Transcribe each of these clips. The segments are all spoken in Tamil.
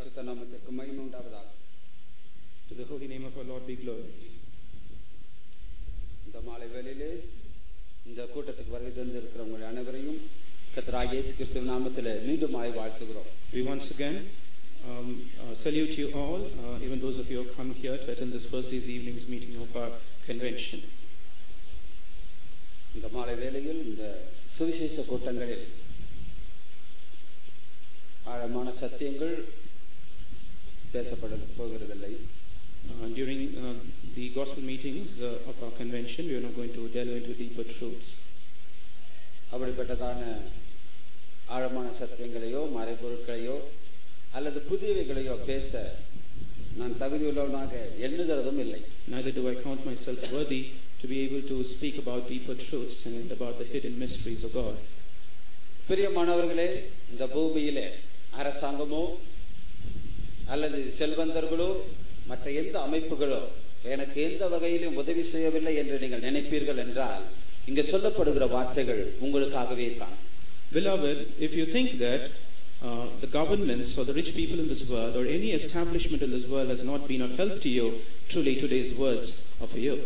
பரிசுத்த நாமத்திற்கு மகிமை உண்டாவதாக. To the holy name of our Lord be glory. இந்த மாலை வேளையிலே இந்த கூட்டத்துக்கு வருகை தந்திருக்கிறவங்க அனைவரையும் கர்த்தராகிய இயேசு கிறிஸ்துவின் நாமத்திலே மீண்டும் வாழ்த்துகிறோம். We once again salute you all, even those of you who come here to attend this Thursday's evening's meeting of our convention. இந்த மாலை வேளையில் இந்த சுவிசேஷ கூட்டங்களில் ஆழமான சத்தியங்கள் பேசப்பட போகிறதில்லை. During the gospel meetings of our convention, we are not going to delve into deeper truths. அப்படிப்பட்டதான ஆழமான சத்தியங்களையோ மறைபொருட்களையோ அல்லது புதியவைகளையோ பேச நான் தகுதியுள்ளவனாக எண்ணுகிறதும் இல்லை. Neither do I count myself worthy to be able to speak about deeper truths and about the hidden mysteries of God. பிரியமானவர்களே, இந்த பூமியிலே அரசாங்கமோ அல்லது செல்வந்தர்களோ மற்ற எந்த அமைப்புகளோ எனக்கு எந்த வகையிலும் உதவி செய்யவில்லை என்று நீங்கள் நினைப்பீர்கள் என்றால் இங்கே சொல்லப்படுகிற வார்த்தைகள் உங்களுக்காகவே தான். Beloved, if you think that the governments or the rich people in this world or any establishment in this world has not been of help to you, truly today's words are for you.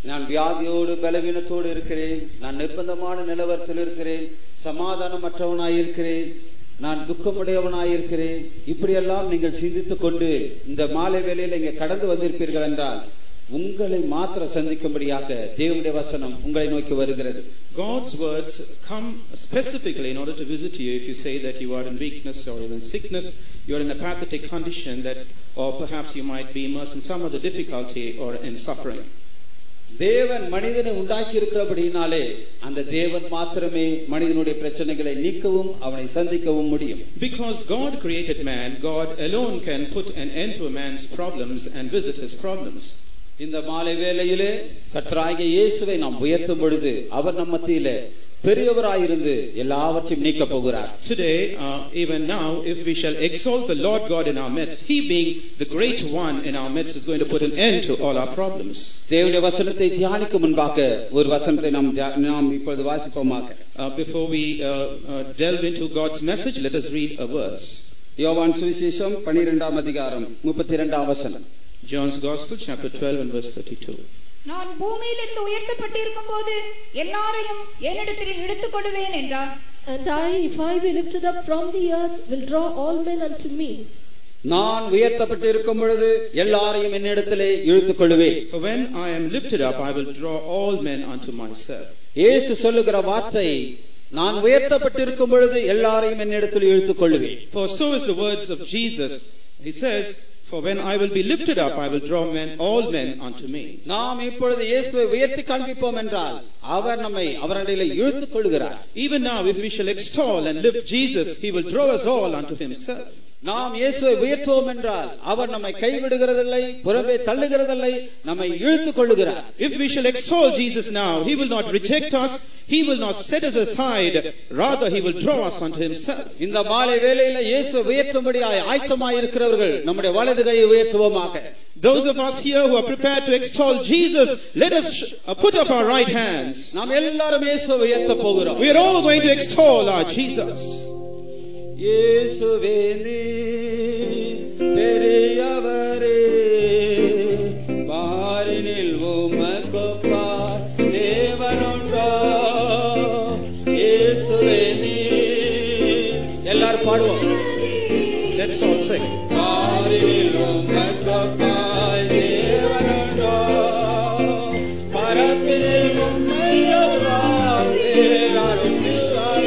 நான் வியாதியோடு பலவீனத்தோடு இருக்கிறேன், நான் நிர்பந்தமான நிலவரத்தில் இருக்கிறேன், சமாதானமற்றவனாய் இருக்கிறேன், நான் துக்கமுடையவனாய் இருக்கிறேன், இப்படியெல்லாம் நீங்கள் சிந்தித்துக் கொண்டு இந்த மாலை வேளையில் இங்கே கடந்து வந்திருப்பீர்கள் என்றால் உங்களை மாத்திர சந்திக்கும்படியாக தேவனுடைய வசனம் உங்களை நோக்கி வருகிறது. God's words come specifically in order to visit you if you say that you are in weakness or in sickness, you are in a pathetic condition, that or perhaps you might be immersed in some other difficulty or in suffering. தேவன் மனிதனை உண்டாக்கி இருக்கிறபடினாலே அந்த தேவன் மாத்திரமே மனிதனுடைய பிரச்சனைகளை நீக்கவும் அவனை சந்திக்கவும் முடியும். Because God created man, God alone can put an end to a man's problems and visit his problems. இந்த மாலை வேளையிலே கர்த்தராகிய இயேசுவை நாம் உயர்த்தும் பொழுது அவர் நம் மத்தியிலே பெரியவராயிருந்து எல்லாவற்றையும் நீக்க போகிறார். Today, even now, if we shall exalt the Lord God in our midst, He being the great one in our midst is going to put an end to all our problems. தேவனுடைய வசனத்தை தியானிக்கும் முன்பாக ஒரு வசனத்தை நாம் இப்பொழுது வாசிப்போமாக. Before we delve into God's message, let us read a verse. யோவான் சுவிசேஷம் 12ஆம் அதிகாரம் 32ஆம் வசனம். John's Gospel, chapter 12 and verse 32. நான் பூமியிலிருந்து உயர்த்தப்பட்டிருக்கும் போது எல்லாரையும் என்னிடத்தில் இழுத்துக் கொள்வேன் என்றார். And I, if I be lifted up from the earth, will draw all men unto me. நான் உயர்த்தப்பட்டிருக்கும் பொழுது எல்லாரையும் என்னிடத்திலே இழுத்துக் கொள்வேன். For when I am lifted up, I will draw all men unto myself. இயேசு சொல்லுகிற வார்த்தை, நான் உயர்த்தப்பட்டிருக்கும் பொழுது எல்லாரையும் என்னிடத்தில் இழுத்துக் கொள்வேன். For so is the words of Jesus. He says, for when I will be lifted up, I will draw all men unto me. நாம் இப்பொழுது இயேசுவை உயர்த்தி காண்பிப்போம் என்றால் அவர் நம்மை அவரிடையிலே இழுத்துக் கொள்கிறார். Even now, if we shall extol and lift Jesus, He will draw us all unto Himself. நாம் இயேசுவை உயர்த்துவோம் என்றால் அவர் நம்மை கைவிடுகிறதில்லை, புறம்பே தள்ளுகிறதில்லை, நம்மை இழுத்துக் கொள்கிறார். If we shall extol Jesus now, He will not reject us, He will not set us aside, rather He will draw us unto Himself. இந்த மாலை வேளையில இயேசுவை உயர்த்தும்படியாய் ஆயத்தமாய் இருக்கிறவர்கள் நம்முடைய வலது கையை உயர்த்துவோமாக. Those of us here who are prepared to extol Jesus, let us put up our right hands. நாம் எல்லாரும் இயேசுவை உயர்த்த போகிறோம். We are all going to extol our Jesus. இயேசுவே நீ பெரியவரே, பாரினில் உமக்கொப்பார் தேவனுண்டோ. இயேசுவே நீ, எல்லாரும் பாடுவோம். Let's all sing. பாரினில் உமக்கொப்பார் தேவனுண்டோ, பரத்தினில் உம்மை அல்லால் வேறாரும் இல்லை,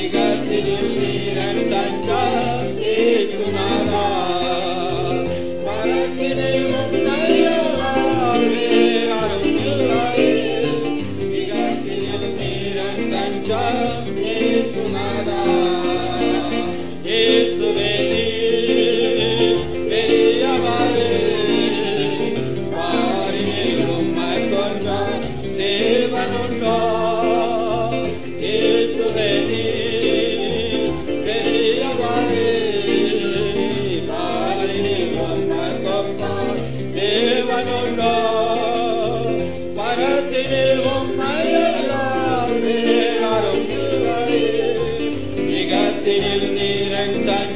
இகத்தினில் நீரன் தஞ்சாம் இயேசுநாதா, பரத்தினில் உம்மை அல்லால் வேறாரும் இல்லை, இகத்தினில் நீரன் தஞ்சாம் இயேசுநாதா. இயேசுவே பெரியவரே, பாரினில் உம்மை கொண்ட தேவனுண்டோ.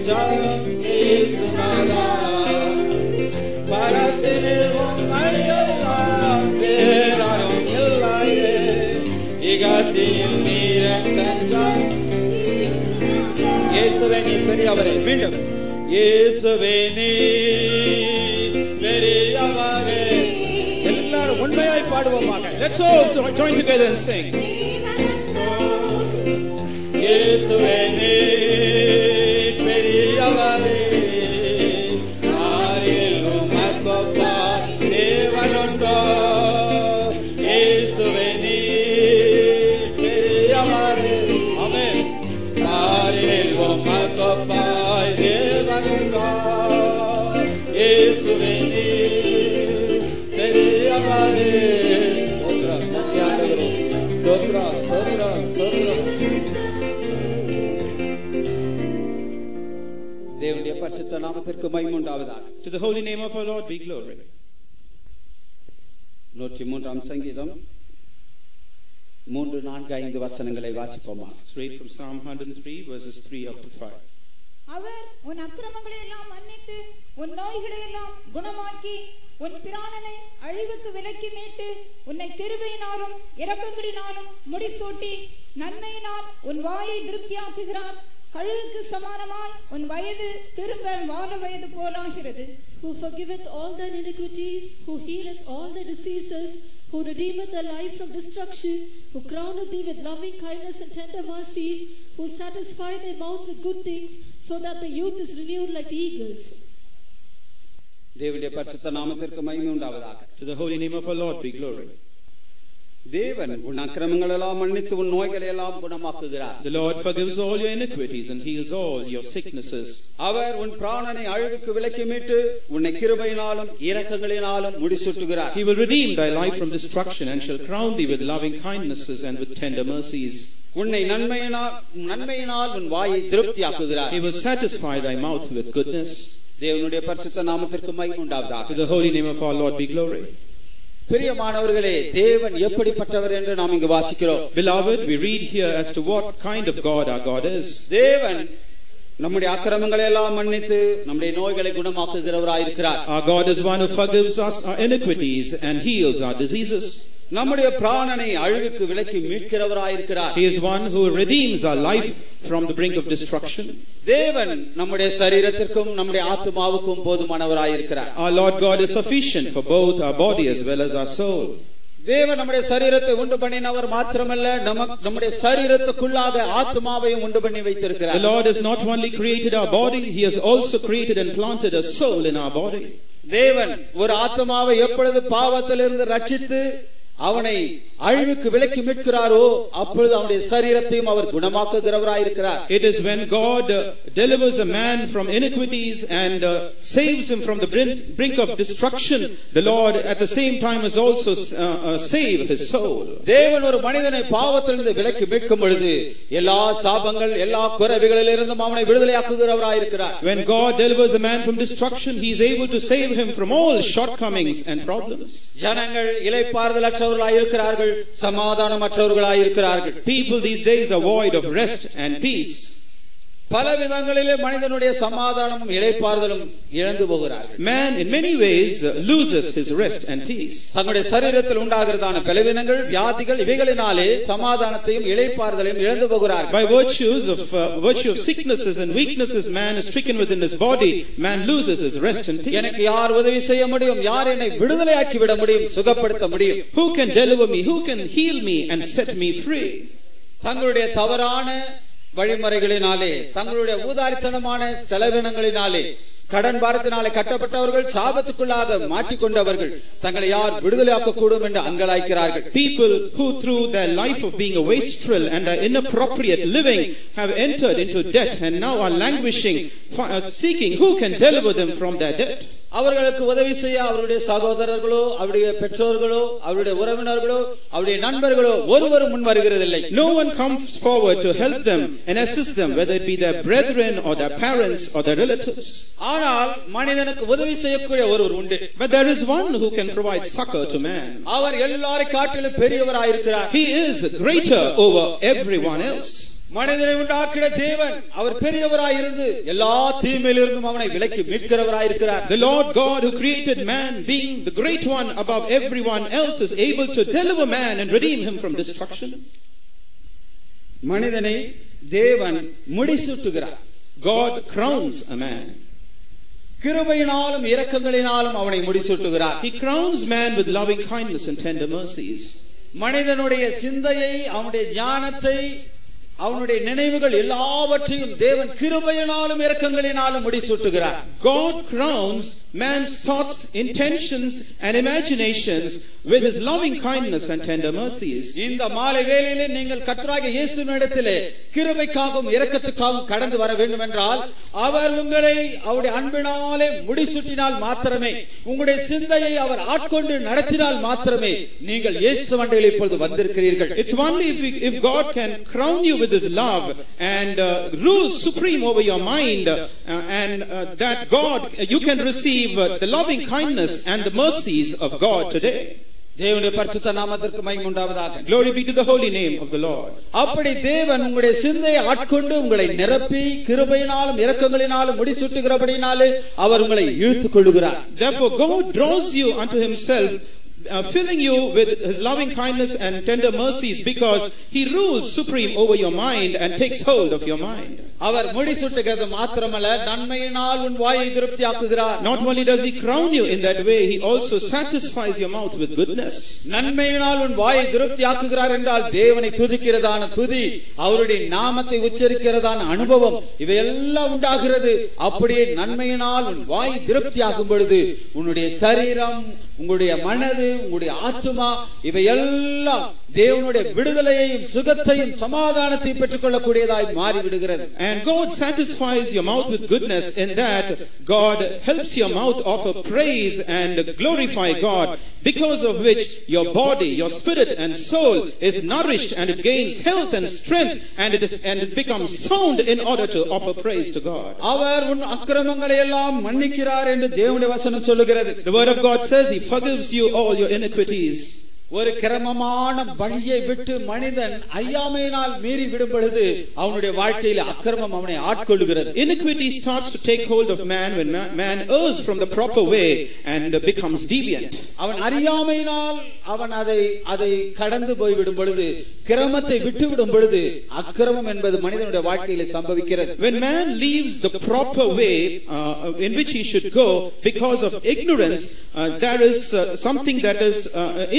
தஞ்சம் இயேசுநாதா பரத்தினில் உம்மையெல்லாம் வேறாரும் இல்லையே இகத்தினில் நீர் தஞ்சம் இயேசுவே நீ பெரியவரே மீண்டும் இயேசுவே நீ பெரியவரே எல்லாரும் உண்மையாய் பாடுவோமாக. Let's all join together and sing. இயேசுவே நீ பெரியவரே ஆரில் உமக்கொப்பாய் தேவனுண்டோ இயேசுவே நீ பெரியவரே ஆமென் ஆரில் உமக்கொப்பாய் தேவனுண்டோ இயேசுவே நீ பெரியவரே சோத்ரா சோத்ரா சோத்ரா தேவனுடைய பரிசுத்த நாமத்திற்கு மகிமை உண்டாவதாக. To the holy name of our Lord be glory. 103ஆம் சங்கீதம் 3, 4, 5 வசனங்களை வாசிப்போமா. Let's read from Psalm 103 verses 3 up to 5. அவர் உன் அக்கிரமங்களை எல்லாம் மன்னித்து உன் நோய்களை எல்லாம் குணமாக்கி உன் பிராணனை அழிவுக்கு விலக்கி மீட்டு உன்னை கிருபையினாலும் இரக்கங்களினாலும் முடிசூட்டி நன்மையினால் உன் வாயை திருப்தியாக்குகிறார். கழுகுக்கு சமானமாய் உன் வயது திரும்ப வால வயது போலாகிறது. Who forgiveth all thine iniquities, who healeth all thy diseases, who redeemeth thy life from destruction, who crowneth thee with loving kindness and tender mercies, who satisfieth thy mouth with good things, so that thy youth is renewed like eagles. தேவனுடைய பரிசுத்த நாமத்திற்கு மகிமை உண்டாவதாக. To the holy name of our Lord be glory. தேவன் உன் அக்கிரமங்களை எல்லாம் மன்னித்து உன் நோய்களை எல்லாம் குணமாக்குகிறார். The Lord forgives all your iniquities and heals all your sicknesses. அவர் உன் பிராணனை அழிவுக்கு விலக்கி மீட்டு உன்னை கிருபையினாலும் இரக்கங்களினாலும் முடிசூட்டுகிறார். He will redeem thy life from destruction and shall crown thee with loving kindnesses and with tender mercies. உன்னை நன்மையினால் உன் வாயை திருப்தியாக்குகிறார். He will satisfy thy mouth with goodness. தேவனுடைய பரிசுத்த நாமத்திற்கு மகிமை உண்டாவதாக. To the holy name of our Lord be glory. பிரியமானவர்களே, தேவன் எப்படிப்பட்டவர் என்று நாம் இங்கு வாசிக்கிறோம். Beloved, we read here as to what kind of God our God is. தேவன் நம்முடைய அக்கிரமங்களை எல்லாம் மன்னித்து நம்முடைய நோய்களை குணமாக்குகிறவராயிருக்கிறார். Our God is one who forgives us our iniquities and heals our diseases. நம்முடைய பிராணனை அழிவுக்கு விலக்கி மீட்கிறவராயிருக்கிறார். He is one who redeems our life from the brink of destruction. தேவன் நம்முடைய சரீரத்திற்கும் நம்முடைய ஆத்துமாவுக்கும் போதுமானவராயிருக்கிறார். Our Lord God is sufficient for both our body as well as our soul. தேவன் நம்முடைய சரீரத்தை உண்டு பண்ணினவர் மாத்திரமல்ல, நம்முடைய சரீரத்துக்குள்ளாக ஆத்துமாவையும் உண்டு பண்ணி வைத்திருக்கிறார். The Lord has not only created our body, He has also created and planted a soul in our body. தேவன் ஒரு ஆத்துமாவை எப்பொழுது பாவத்திலிருந்து ரட்சித்து அவனை அழிவுக்கு விலக்கி மீட்கிறாரோ அப்பொழுது அவனுடைய சரீரத்தையும் அவர் குணமாக்குகிறவராயிருக்கிறார். It is when God delivers a man from iniquities and saves him from the brink of destruction, the Lord at the same time has also saved his soul. தேவன் ஒரு மனிதனை பாவத்திலிருந்து விலக்கி மீட்கும் பொழுது எல்லா சாபங்கள் எல்லா குறைவுகளிலிருந்தும் அவனை விடுதலையாக்குகிறவராயிருக்கிறார். When God delivers a man from destruction, He is able to save him from all shortcomings and problems. ஜனங்கள் இளைப்பாறுதலற்றவர்களாயிருக்கிறார்கள், சமாதானமற்றவர்களாயிருக்கிறார்கள். People these days are void of rest and peace. பல விதங்களிலே மனிதனுடைய சமாதானமும் இளைப்பாறுதலும் இழந்து போகிறார்கள். Man in many ways loses his rest and peace. தன்னுடைய சரீரத்தில் உண்டாகிறதான பலவீனங்கள் வியாதிகள் இவைகளினாலே சமாதானத்தையும் இளைப்பாறுதலையும் இழந்து போகிறார்கள். By virtue of sicknesses and weaknesses man is stricken within his body, man loses his rest and peace. எனக்கு யார் உதவி செய்ய முடியும்? யார் என்னை விடுதலையாக்கி விட முடியும்? சுகப்படுத்த முடியும்? Who can deliver me? Who can heal me and set me free? தங்களுடைய தவறான வழிமுறைகளினாலே, தங்களுடைய ஊதாரித்தனமான செலவினங்களினாலே, கடன் பாரத்தினாலே கட்டப்பட்டவர்கள், சாபத்துக்குள்ளாக மாட்டிக்கொண்டவர்கள் தங்களை யார் விடுதலையாக்க கூடும் என்று அங்கலாய்க்கிறார்கள். People who through their life of being a wastrel and inappropriate living have entered into debt and now are languishing, seeking who can deliver them from their debt. அவர்களுக்கு உதவி செய்ய அவருடைய சகோதரர்களோ அவருடைய பெற்றோர்களோ அவருடைய உறவினர்களோ அவருடைய நண்பர்களோ ஒருவரும் முன் வருகிறதில்லை. No one comes forward to help them and assist them, whether it be their brethren or their parents or their relatives. ஆனால் மனிதனுக்கு உதவி செய்யக்கூடிய ஒருவர் உண்டு. But there is one who can provide succor to man. அவர் எல்லாரை காட்டிலும் பெரியவராயிருக்கிறார். He is greater over everyone else. மனிதனை உண்டாக்கின தேவன் அவர் பெரியவராய் இருந்து எல்லா தீமையிலிருந்தும் அவனை விலக்கி மீட்கிறவராய் இருக்கிறார். The Lord God who created man, being the great one above everyone else, is able to deliver man and redeem him from destruction. மனிதனை தேவன் முடிசூட்டுகிறார். God crowns a man. கிருபையினாலும் இரக்கங்களினாலும் அவனை முடிசூட்டுகிறார். He crowns man with loving kindness and tender mercies. மனிதனுடைய சிந்தையை, அவனுடைய ஞானத்தை, அவனுடைய நினைவுகள் எல்லாவற்றையும் தேவன் கிருபையினாலும் இரக்கங்களினாலும் முடிசூட்டுகிறார். God crowns man's thoughts, intentions and imaginations with his loving kindness and tender mercies. இந்த மாலை வேளையிலே நீங்கள் கர்த்தராகிய இயேசுவினிடத்திலே கிருபைக்காகவும் இரக்கத்துக்காகவும் கடந்து வர வேண்டும் என்றால் அவர் உங்களை அவருடைய அன்பினாலே முடிசூட்டினால் மாத்திரமே, உங்களுடைய சிந்தையை அவர் ஆட்கொண்டு நடத்தினால் மாத்திரமே நீங்கள் இயேசு அண்டையில் இப்பொழுது வந்திருக்கிறீர்கள். It's only if God can crown you with his love and rule supreme over your mind and that God you can receive the loving kindness and the mercies of God today. தேவனுடைய பரிசுத்த நாமத்திற்கு மகிமை உண்டாவதாக. Glory be to the holy name of the Lord. அப்படி தேவன் உங்களுடைய சிந்தையை ஆட்கொண்டு உங்களை நிரப்பி கிருபையினாலும் இரக்கங்களினாலும் முடிசூட்டுகிறபடினாலே அவர் உங்களை இழுத்துக் கொள்ளுகிறார். Therefore God draws you unto himself, filling you with his loving kindness and tender mercies, because he rules supreme over your mind and takes hold of your mind. அவர் முடிசூட்டுகிறது மாத்திரமல்ல, நன்மையினால் உன் வாயை திருப்தியாக்குகிறார். Not only does he crown you in that way, he also satisfies your mouth with goodness. நன்மையினால் உன் வாயை திருப்தியாக்குகிறார் என்றால் தேவனை துதிக்கிறதான துதி, அவருடைய நாமத்தை உச்சரிக்கிறதான அனுபவம் இவையெல்லாம் உண்டாகிறது. அப்படியே நன்மையினால் உன் வாய் திருப்தியாகும் பொழுது உன்னுடைய சரீரம், உங்களுடைய மனது, உங்களுடைய ஆத்துமா இவையெல்லாம் தேவனுடைய விடுதலையையும் சுகத்தையும் சமாதானத்தையும் பெற்றுக் கொள்ளக்கூடியதாய் மாறிவிடுகிறது. And God satisfies your mouth with goodness in that God helps your mouth offer praise and glorify God, because of which your body, your spirit and soul is nourished and it gains health and strength and it becomes sound in order to offer praise to God. அவர் உன் அக்கிரமங்களை எல்லாம் மன்னிக்கிறார் என்று தேவனுடைய வசனம் சொல்லுகிறது. The word of God says he forgives you all your iniquities. ஒரு கிரமமான வழியை விட்டு மனிதன் ஐயாமையினால் மீறி விடும் பொழுது அவனுடைய வாழ்க்கையில் அக்கிரமம் அவனை ஆட்கொள்கிறது. Iniquity starts to take hold of man when man errs from the proper way and becomes deviant. அவன் அறியாமையினால் அவன் அதை கடந்து போய் விடும் பொழுது, கிரமத்தை விட்டு விடும் பொழுது அக்கிரமம் என்பது மனிதனுடைய வாழ்க்கையில் சம்பவிக்கிறது. When man leaves the proper way in which he should go because of ignorance, there is something that is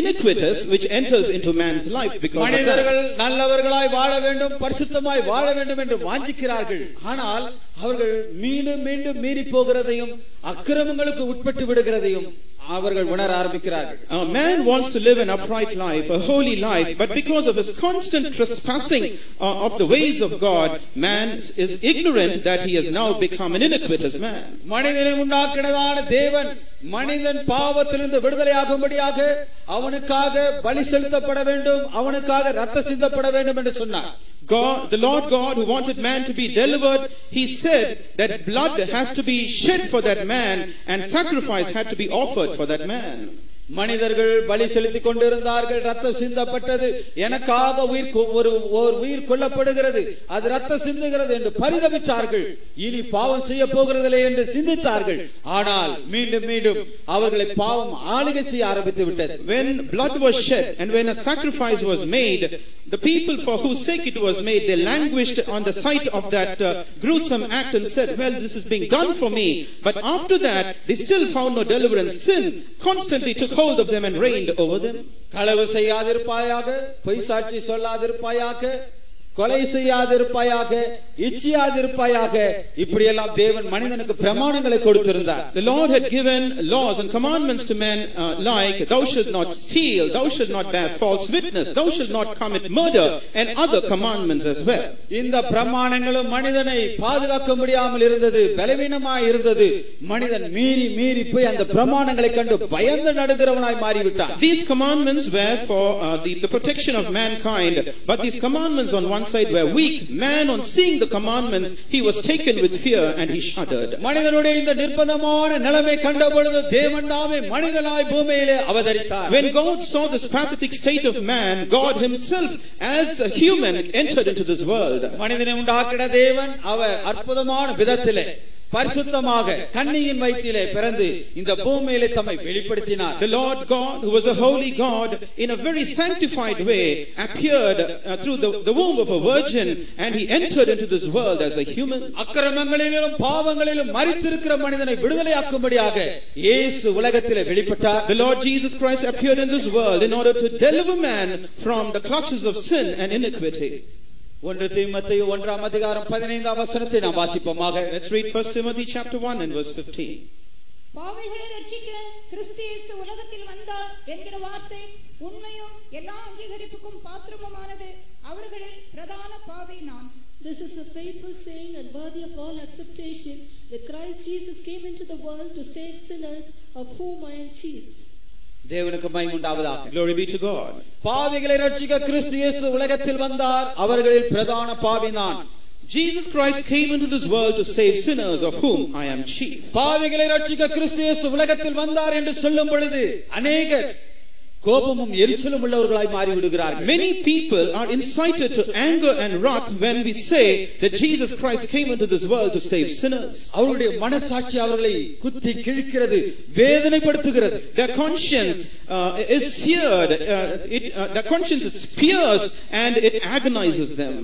iniquitous which enters into man's life because of மனிதர்கள் that. நல்லவர்களாய் வாழ வேண்டும், பரிசுத்தமாய் வாழ வேண்டும் என்று வாஞ்சிக்கிறார்கள். ஆனால் அவர்கள் மீண்டும் மீண்டும் மீறி போகிறதையும் அக்கிரமங்களுக்கு உட்பட்டு விடுகிறதையும் அவர்கள் உணர ஆரம்பிக்கிறார்கள். A man wants to live an upright life, a holy life, but because of his constant trespassing of the ways of God, man is ignorant that he has now become an iniquitous man. மனிதனை உண்டாக்கினதான தேவன் மனிதன் பாவத்திலிருந்து விடுதலையாகும்படியாக அவனுக்காக பலி செலுத்தப்பட வேண்டும், அவனுக்காக இரத்தம் சிந்தப்பட வேண்டும் என்று சொன்னார். God, the Lord God who wanted man to be delivered, he said that blood has to be shed for that man and sacrifice had to be offered for that man. மனிதர்கள் பலி செலுத்திக் கொண்டிருந்தார்கள், ரத்தம் சிந்தப்பட்டது, எனக்காக உயிர் கொல்லப்படுகிறது, அது ரத்தம் சிந்துகிறது என்று பரிதபித்தார்கள். இனி பாவம் செய்ய போகிறதில்லை என்று சிந்தித்தார்கள். ஆனால் மீண்டும் மீண்டும் அவர்களை பாவம் ஆளுகை செய்ய ஆரம்பித்து விட்டது. When blood was shed and when a sacrifice was made, the people for whose sake it was made, they languished on the sight of that gruesome act and said, well, this is being done for me. But after that, they still found no deliverance. Sin constantly took hold of them and reigned over them. களவு செய்யாதிருப்பாயாக, பொய் சாட்சி சொல்லாதிருப்பாயாக, கொலை செய்யாதிருப்பாயாக, இச்சியாதிருப்பாயாக, இப்படியெல்லாம் தேவன் மனிதனுக்கு பிரமாணங்களை கொடுத்திருந்தார். The Lord had given laws and commandments to men like thou shalt not steal, thou shalt not bear false witness, thou shalt not commit murder, and other commandments as well. இந்த பிரமாணங்களும் மனிதனை பாதுகாக்க முடியாமல் இருந்தது, பலவீனமாய் இருந்தது. மனிதன் மீறி போய் அந்த பிரமாணங்களை கண்டு பயந்து நடுகிறவனாய் மாறிவிட்டான். These commandments were for the protection of mankind, but these commandments on one one side were weak. Man, on seeing the commandments, he was taken with fear and he shuddered. மனிதனுடைய இந்த நிர்பந்தமான நிலைமை கண்டபொழுது தேவன் தாமே மனிதனாய் பூமியிலே அவதரித்தார். When God saw this pathetic state of man, God himself as a human entered into this world. மனிதனை உண்டாக்கின தேவன் அவர் அற்புதமான விதத்திலே பரிசுத்தமாக கன்னியின் வயிற்றிலே பிறந்து இந்த பூமியிலே தம்மை வெளிப்படுத்தினார். The Lord God, who was a holy God, in a very sanctified way appeared through the womb of a virgin, and he entered into this world as a human. அக்கிரமங்களிலும் பாவங்களிலும் மரித்திருக்கிற மனிதனை விடுதலையாக்கும்படியாக இயேசு உலகத்திலே வெளிப்பட்டார். The Lord Jesus Christ appeared in this world in order to deliver man from the clutches of sin and iniquity. 1 தீமோத்தேயு 1ஆம் அதிகாரம் 15ஆம் வசனத்தை நாம் வாசிப்போமாக. Let's read 1 Timothy chapter 1 and verse 15. பாவிகளை ரட்சிக்க கிறிஸ்து இயேசு உலகத்தில் வந்தார் என்கிற வார்த்தை உண்மையும் எல்லா அங்கீகரிப்புக்கும் பாத்திரமுமானது. அவர்களில் பிரதான பாவி நான். This is a faithful saying and worthy of all acceptation, that Christ Jesus came into the world to save sinners, of whom I am chief. தேவனுக்கு மகிமை உண்டாவதாக. Glory be to God. பாவிகளை ரட்சிக்க கிறிஸ்து இயேசு உலகத்தில் வந்தார், அவர்களில் பிரதான பாவி நான். Jesus Christ came into this world to save sinners, of whom I am chief. பாவிகளை ரட்சிக்க கிறிஸ்து இயேசு உலகத்தில் வந்தார் என்று சொல்லும் பொழுது அநேகர் கோபமும் எரிச்சலும் உள்ளவர்களாய் மாறி விடுகிறார்கள். Many people are incited to anger and wrath when we say that Jesus Christ came into this world to save sinners. அவருடைய மனசாட்சி அவர்களை குத்தி கிழிக்கிறது, வேதனைப்படுத்துகிறது. Their conscience is seared, their conscience is pierced and it agonizes them.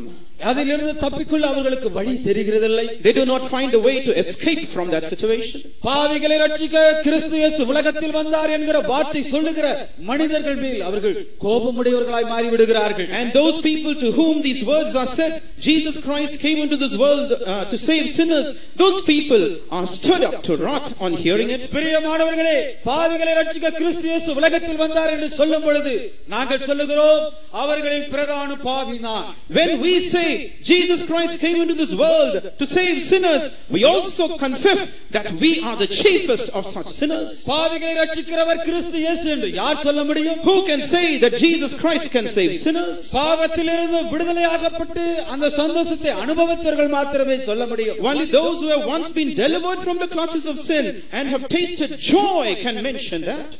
அதிலிருந்து தப்பிக்கொள்ள அவர்களுக்கு வழி தெரிகிறதில்லை. They do not find a way to escape from that situation. பாவிகளை ரட்சிக்க கிறிஸ்து இயேசு உலகத்தில் வந்தார் என்கிற வார்த்தை சொல்லுகிற மனிதர்கள் மேல் அவர்கள் கோபமுடையவர்களாய் மாறி விடுகிறார்கள். And those people to whom these words are said, Jesus Christ came into this world to save sinners, those people are stirred up to wrath on hearing it. பிரியமானவர்களே, பாவிகளை ரட்சிக்க கிறிஸ்து இயேசு உலகத்தில் வந்தார் என்று சொல்லும் பொழுது நாங்கள் சொல்லுகிறோம் அவர்களில் பிரதான பாவி நான். When we say Jesus Christ came into this world to save sinners, we also confess that we are the chiefest of such sinners. பாவிகளை ரட்சிக்கிறவர் கிறிஸ்து இயேசு என்று யார் சொல்ல முடியும்? Who can say that Jesus Christ can save sinners? பாவத்திலிருந்து விடுதலையாகப்பட்டு அந்த சந்தோஷத்தை அனுபவித்தவர்கள் மாத்திரமே சொல்ல முடியும். Only those who have once been delivered from the clutches of sin and have tasted joy can mention that.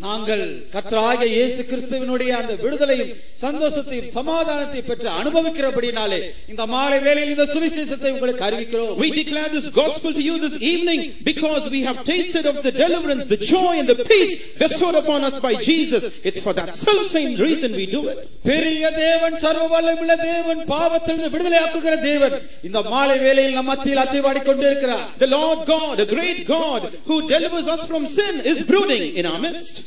நாங்கள் கர்த்தராகிய இயேசு கிறிஸ்துவினுடைய அந்த விடுதலையும் சந்தோஷத்தையும் சமாதானத்தையும் பெற்று அனுபவிக்கிறபடினாலே இந்த மாலை வேளையில் இந்த சுவிசேஷத்தை உங்களுக்கு அறிவிக்கிறோம். We declare this gospel to you this evening because we have tasted of the deliverance, the joy and the peace bestowed upon us by Jesus. It's for that self same reason we do it. பெரிய தேவன், சர்வ வல்லமையுள்ள தேவன், பாவத்திலிருந்து விடுதலையாக்குகிற தேவன் இந்த மாலை வேளையில் நம் மத்தியில் அசைவாடிக் கொண்டிருக்கிறார். The Lord God, a great God who delivers us from sin, is brooding in our midst.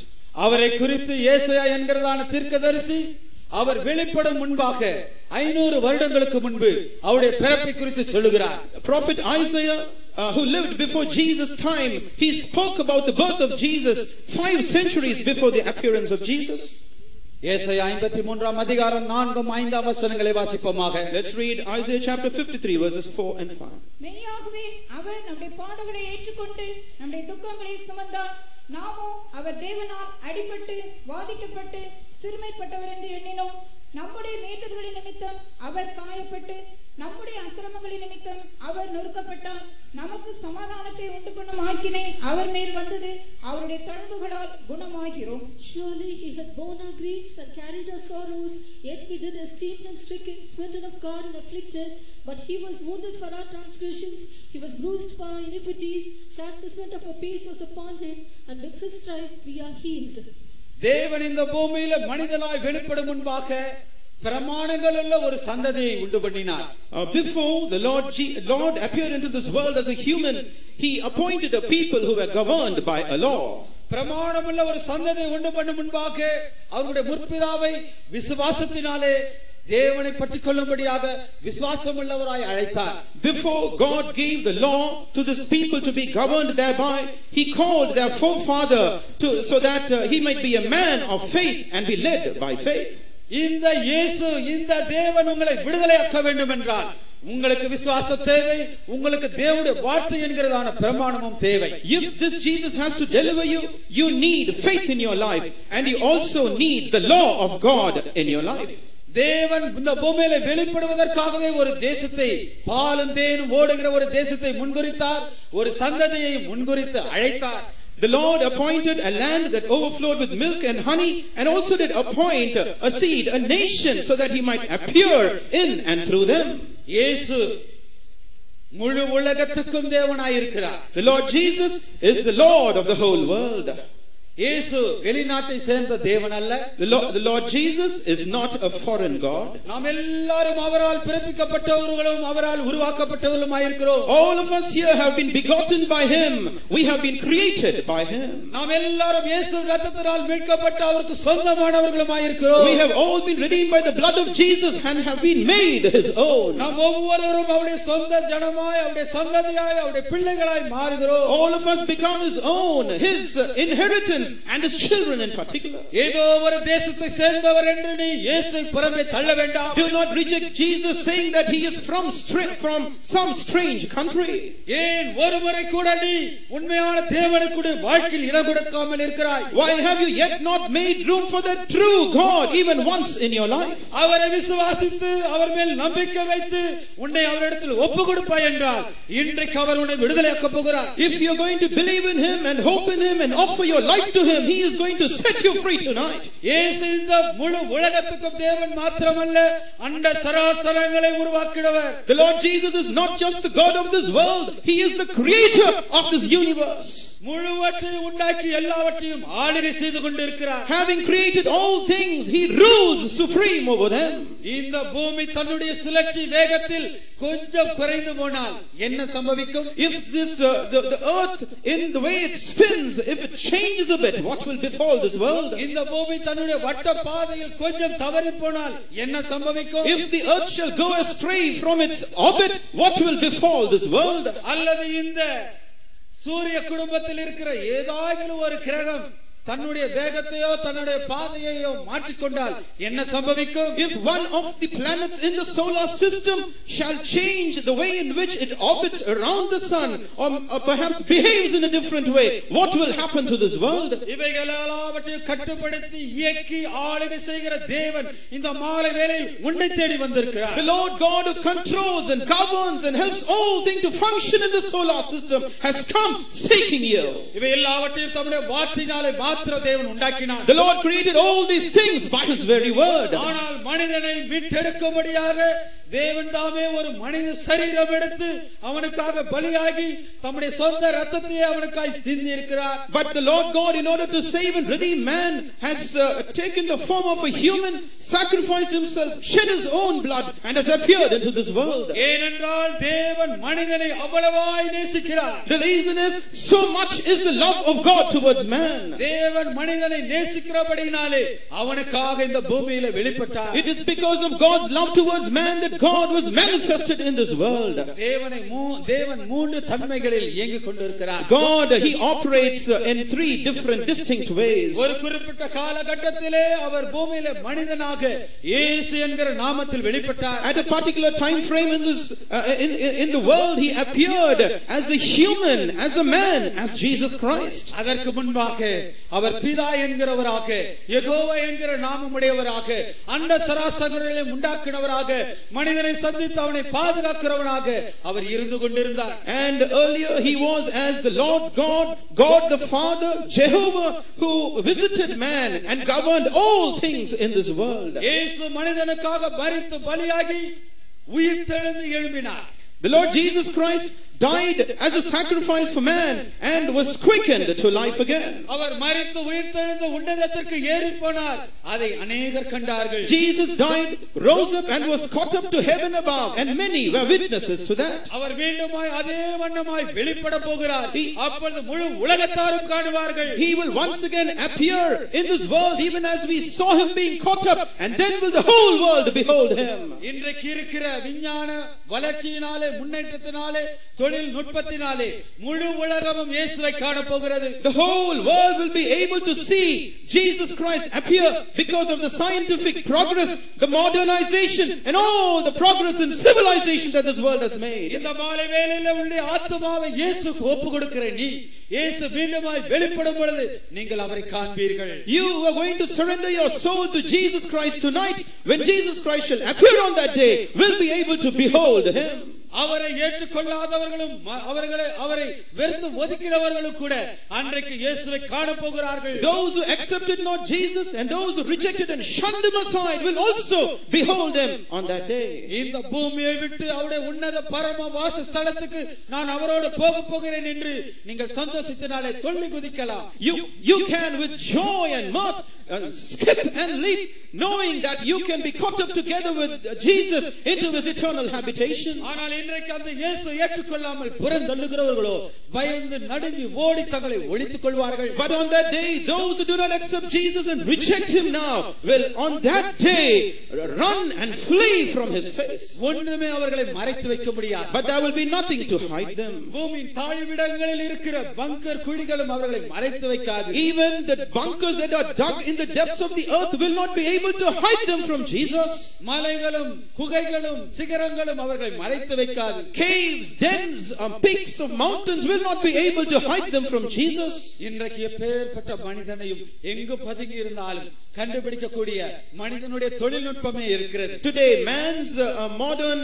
அவரை குறித்து ஏசாயா என்கிறதான தீர்க்கதரிசி அவர் வெளிப்படும் முன்பாக 500 வருடங்களுக்கு முன்பு அவருடைய பிறப்பை குறித்து சொல்லுகிறார். Prophet Isaiah who lived before Jesus' time, he spoke about the birth of Jesus 5 centuries before the appearance of Jesus. ஏசாயா 53ஆம் அதிகாரம் 4 5 வசனங்களை வாசிப்போமாக. Let's read Isaiah chapter 53 verses 4 and 5. மெய்யாகவே அவர் நம்முடைய பாடுகளை ஏற்றுக்கொண்டு நம்முடைய துக்கங்களை சுமந்தார். நாமோ அவர் தேவனால் அடிபட்டு வாதிக்கப்பட்டு சிறுமைப்பட்டவர் என்று எண்ணினோம். நம்முடைய மீறுதல்களின் நிமித்தம் அவர் காயப்பட்டு நம்முடைய அக்கிரமங்களின் நிமித்தம் அவர் நொறுக்கப்பட்டார். நமக்கு சமாதானத்தை உண்டு பண்ணும் ஆக்கினை அவர் மேல் வந்தது. அவருடைய தழும்புகளால் குணமாகிறோம். Surely he had borne our griefs and carried our sorrows, yet we did esteem him stricken, smitten of God and afflicted. But he was wounded for our transgressions, he was bruised for our iniquities. Chastisement of our peace was upon him, and with his stripes we are healed. தேவன் இந்த பூமியில மனிதனாய் வெளிப்படும் முன்பாக பிரமாணங்கள் உள்ள ஒரு சந்ததியை உண்டு பண்ணினார். Before the Lord appeared into this world as a human, he appointed a people who were governed by a law. பிரமாணமுள்ள ஒரு சந்ததியை உண்டு பண்ணும் முன்பாக அவருடைய முற்பிதாவை விசுவாசத்தினாலே தேவனை பற்றிக் கொள்ளும்படியாக விசுவாசம் உள்ளவராய் அழைத்தார். Before God gave the law to this people to be governed thereby, he called their forefather so that he might be a man of faith and be led by faith. இந்த இயேசு, இந்த தேவன் உங்களை விடுதலையாக்க வேண்டும் என்றால் உங்களுக்கு விசுவாசம் தேவை, உங்களுக்கு தேவனுடைய வார்த்தை என்கிறதான பிரமாணமும் தேவை. If this Jesus has to deliver you, you need faith in your life and you also need the law of God in your life. தேவன் இந்த பூமியிலே வெளிப்படுவதற்காகவே ஒரு தேசத்தை, பாலும் தேனும் ஓடுகிற ஒரு தேசத்தை முன்குறித்தார், ஒரு சந்ததியை முன்குறித்து அழைத்தார். The Lord appointed a land that overflowed with milk and honey, and also did appoint a seed, a nation, so that he might appear in and through them. இயேசு முழு உலகத்துக்கும் தேவனாய் இருக்கிறார். The Lord Jesus is the Lord of the whole world. இயேசு வெளிநாட்டை சேர்ந்த தேவன் அல்ல. The Lord Jesus is not a foreign God. நாம் எல்லாரும் அவரால் பிறப்பிக்கப்பட்டவர்களும் அவரால் உருவாக்கப்பட்டவர்களுமாய் இருக்கிறோம். All of us here have been begotten by him. We have been created by him. நாம் எல்லாரும் இயேசு இரத்தத்தினால் மீட்கப்பட்ட அவருக்கு சொந்தமானவர்களுமாய் இருக்கிறோம். We have all been redeemed by the blood of Jesus and have been made his own. நாம் ஒவ்வொருவரும் அவருடைய சொந்த ஜனமாய், அவருடைய சந்ததியாய், அவருடைய பிள்ளைகளாய் மாறுகிறோம். All of us become his own, his inheritance, and his children in particular. ஏதோ ஒரு தேசத்தை சேர்ந்தவர் என்று நீ இயேசுவை புறம்பே தள்ள வேண்டாம். Do not reject Jesus saying that he is from some strange country. ஏன் ஒருமுறை கூட நீ உண்மையான தேவனுக்கு வாழ்க்கையில் இடம் கொடுக்காமல் இருக்கிறாய்? Why have you yet not made room for that true God even once in your life? அவரை விசுவாசித்து அவர் மேல் நம்பிக்கை வைத்து உன்னை அவரிடத்தில் ஒப்பு கொடுப்பாய் என்றால் இன்றைக்கு அவர் உன்னை விடுதலையாக்கப் போகிறார். If you are going to believe in him and hope in him and offer your life to him, he is going to set you free tonight. இயேசு இந்த முழு உலகத்துக்கும் தேவன் மாத்திரமல்ல, அண்ட சராசரங்களை உருவாக்கினவர். The Lord Jesus is not just the God of this world, he is the creator of this universe. முழுவற்றையும் உண்டாக்கி எல்லாவற்றையும் ஆளுகை செய்து கொண்டிருக்கிறார். Having created all things, he rules supreme over them. இந்த பூமி தன்னுடைய சுழற்சி வேகத்தில் கொஞ்சம் குறைந்து போனால் என்ன சம்பவிக்கும்? If this the earth in the way it spins, if it changes a bit, what will befall this world? இந்த பூமி தன்னுடைய வட்ட பாதையில் கொஞ்சம் தவறி போனால் என்ன சம்பவிக்கும்? If the earth shall go astray from its orbit, what will befall this world? அல்லது இந்த சூரிய குடும்பத்தில் இருக்கிற ஏதாவது ஒரு கிரகம் தன்னுடைய வேகத்தையோ தன்னுடைய பாதையையோ மாற்றிக்கொண்டால் என்ன சம்பவிக்கும்? If one of the planets in the solar system shall change the way in which it orbits around the sun, or perhaps behaves in a different way, what will happen to this world? இவைகள் எல்லாவற்றையும் கட்டுப்படுத்தி இயக்கி ஆளுகை செய்கிற தேவன் இந்த மாலை வேளையில் உன்னை தேடி வந்திருக்கிறார். The Lord God who controls and governs and helps all things to function in the solar system has come seeking you. இவை எல்லாவற்றையும் தம்முடைய வார்த்தையினாலே தேவன் உண்டாக்கினார். The Lord created all these things by his very word. ஆனால் மனிதனை மீட்டெடுக்கும்படியாக தேவன் தாமே ஒரு மனித சரீரம் எடுத்து அவனுக்காக பலியாகி தம்முடைய சொந்த இரத்தத்தை அவனுக்காய் சிந்தி இருக்கிறார். But the Lord God, in order to save and redeem man, has taken the form of a human, sacrificed himself, shed his own blood, and has appeared into this world. ஏனென்றால் தேவன் மனிதனை அவ்வளவாய் நேசிக்கிறார். The reason is, so much is the love of God towards man. தேவன் மனிதனை நேசிக்கிறபடியினாலே அவனுக்காக இந்த பூமியிலே வெளிப்பட்டார். It is because of God's love towards man that God was manifested in this world. தேவன் மூன்று தன்மைகளில் இயங்கிக் கொண்டிருக்கிறார். God, he operates in three different distinct ways. ஒரு குறிப்பிட்ட காலகட்டத்திலே அவர் பூமியிலே மனிதனாக இயேசு என்கிற நாமத்தில் வெளிப்பட்டார். At a particular time frame in this in the world, he appeared as a human, as a man, as Jesus Christ. அதற்கு முன்பாக அவர் பிதா என்கிறவராக, யெகோவா என்கிற நாமமுடையவராக, அண்ட சராசரங்களை உண்டாக்கினவராக, மனிதனை சந்தித்து அவனை பாதுகாக்கிறவனாக அவர் இருந்து கொண்டிருந்தார். And earlier he was as the Lord God, God the Father, Jehovah, who visited man and governed all things in this world. இயேசு மனிதனுக்காக மரித்து பலியாகி உயிர்த்தெழுந்து எழும்பினார். The Lord Jesus Christ died as a sacrifice for man and was quickened to life again. அவர் மரித்து உயிர்த்தெழுந்து உன்னதத்திற்கு ஏறி போனார். அதை अनेகர் கண்டார்கள். Jesus died, rose up and was caught up to heaven above, and many were witnesses to that. அவர் மீண்டுமாய் அதே வண்ணமாய் வெளிப்பட போகிறார். அப்பொழுது முழு உலகத்தாரும் காணுவார்கள். He will once again appear in this world even as we saw him being caught up, and then will the whole world behold him. இன்றைக்கு இருக்கிற விஞ்ஞான வளர்ச்சியினாலே முன்னேற்றத்தினாலே தொழில்நுட்பத்தினாலே முழு உலகமும் இயேசுவை காண போகிறது. The whole world will be able to see Jesus Christ appear because of the scientific progress, the modernization, and all the progress in civilization that this world has made. இந்த மாலை வேளையிலே உன்னுடைய ஆத்துமாவை இயேசுவுக்கு ஒப்பு கொடுக்கிற நீ இயேசு மீண்டுமாய் வெளிப்படும் பொழுது நீங்கள் அவரை காண்பீர்கள். You are going to surrender your soul to Jesus Christ tonight. When Jesus Christ shall appear on that day, will be able to behold him. அவரை ஏற்றுக்கொள்ளாதவர்களும் அவரை வெறுத்து ஒதுக்கினவர்களும் கூட அன்றைக்கு இயேசுவை காண போகிறார்கள். Those who accepted not Jesus and those who rejected and shunned him aside will also behold him on that day. இந்த பூமியை விட்டு அவருடைய உன்னத பரம வாசஸ்தலத்துக்கு நான் அவரோடு போக போகிறேன் என்று நீங்கள் சந்தோஷத்தினாலே துள்ளி குதிக்கலாம். You can with joy and mirth skip and leap, knowing that you can be caught up together with Jesus into his eternal habitation. ஆனால் இன்றைக்கு அந்த இயேசு ஏற்றுக்கொள்ளாமல் புறந்தள்ளுகிறவர்களோ பயந்து நடுங்கி ஓடி தங்களை ஒளித்துக் கொள்வார்கள். But on that day, those who do not accept Jesus and reject him now will on that day run and flee from his face. ஒன்றுமே அவர்களை மறைத்து வைக்க முடியாது. But there will be nothing to hide them. பூமியின் தாழ்விடங்களில் இருக்கிற பங்கர் குழிகளும் அவர்களை மறைத்து வைக்காது. Even the bunkers that are dug in the depths of the earth will not be able to hide them from Jesus. மலைகளும் குகைகளும் சிகரங்களும் அவர்களை மறைத்து வைக்காது. Caves, dens, peaks of mountains will not be able to hide them from Jesus. இன்றைக்கு எப்பேற்பட்ட மனிதனையும் எங்கு பதுங்கி இருந்தாலும் கண்டுபிடிக்கக்கூடிய மனிதனுடைய தொழில்நுட்பமே இருக்கிறது. Today man's modern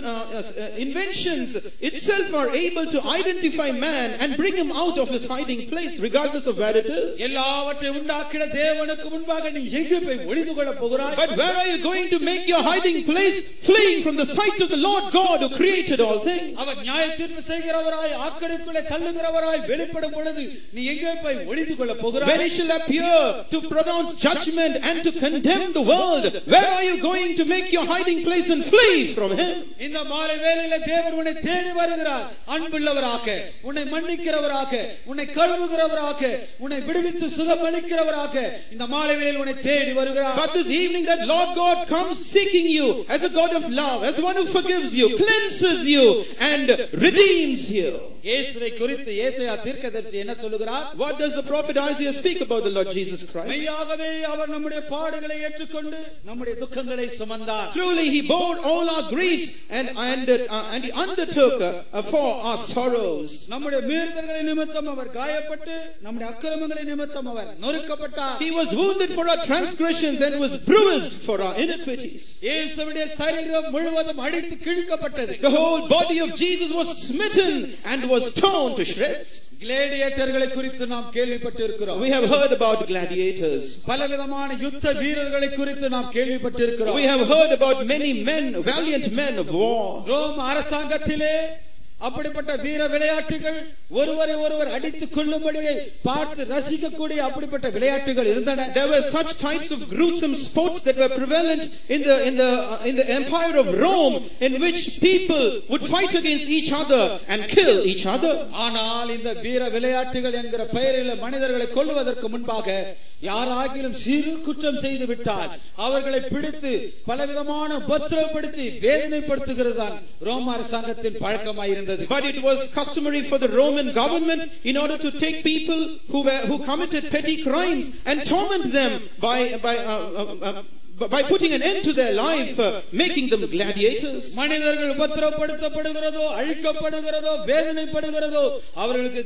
inventions itself are able to identify man and bring him out of his hiding place regardless of where it is. எல்லாவற்றையும் உண்டாக்கின தேவனுக்கு முன்பாக நீ எங்கே போய் ஒளிந்து கொள்ள போகிறாய்? But where are you going to make your hiding place, fleeing from the sight of the Lord God who created all things? அவர் நியாயத்தீர்ப்பு செய்கிறவராய் ஆக்கடைக்குள்ளே தள்ளுகிறவராய் வெளிப்படும் பொழுது நீ எங்கே போய் ஒளிந்து கொள்ள போகிறாய்? When he shall appear to pronounce judgment and to condemn the world, where are you going to make your hiding place and flee from him? இந்த மாலை வேளையிலே தேவன் உன்னை தேடி வருகிறார். அன்புள்ளவராக, உன்னை மன்னிக்கிறவராக, உன்னை கழுவுகிறவராக, உன்னை விடுவித்து சுகமளிக்கிறவராக இந்த மாலை வேளையில் உன்னை தேடி வருகிறார். But this evening that Lord God comes seeking you as a God of love, as one who forgives you, cleanses you and redeems you. இயேசுவை குறித்து ஏசாயா தீர்க்கதரிசி என்ன சொல்கிறார்? What does the prophet Isaiah speak about the Lord Jesus Christ? மெய்யாகவே அவர் நம்முடைய பாடுகளை ஏற்றுக்கொண்டு நம்முடைய துக்கங்களை சுமந்தார். Truly he bore all our griefs and he undertook for our sorrows. நம்முடைய மீறுதல்களின் நிமித்தம் அவர் காயப்பட்டு நம்முடைய அக்கிரமங்களின் நிமித்தம் அவர் நொறுக்கப்பட்டார். He was wounded for our transgressions and was bruised for our iniquities. இயேசுவுடைய சரீரம் முழுவதும் அடித்து கிழிக்கப்பட்டது. The whole body of Jesus was smitten and was torn to shreds. கிளேடியேட்டர்களை குறித்து நாம் கேள்விப்பட்டிருக்கிறோம். We have heard about gladiators. பலவிதமான யுத்த வீரர்களை குறித்து நாம் கேள்விப்பட்டிருக்கிறோம். We have heard about many men, valiant men of war. Rome அரசாங்கத்திலே அப்படிப்பட்ட வீர விளையாட்டுகள் ஒருவரை ஒருவர் அடித்துக் கொள்ளும்படியை பார்த்து ரசிக்கக்கூடிய அப்படிப்பட்ட விளையாட்டுகள் இருந்தன. There were such types of gruesome sports that were prevalent in the empire of Rome, in which people would fight against each other and kill each other. ஆனால் இந்த வீர விளையாட்டுகள் என்கிற பெயரில் மனிதர்களை கொல்லுவதற்கு முன்பாக யாராகிலும் சிறு குற்றம் செய்து விட்டால் அவர்களை பிடித்து பலவிதமான உபத்திரவப்படுத்தி வேதனைப்படுத்துகிறதுதான் ரோம அரசாங்கத்தின் பழக்கமாயிருந்தது. But it was customary for the Roman government in order to take people who committed petty crimes and torment them by putting an end to their life, making them gladiators. மனிதர்கள் உபத்திரவப்படுத்தப்படுகிறதோ அழிக்கப்படுகிறதோ வேதனைப்படுகிறதோ அவர்களுக்கு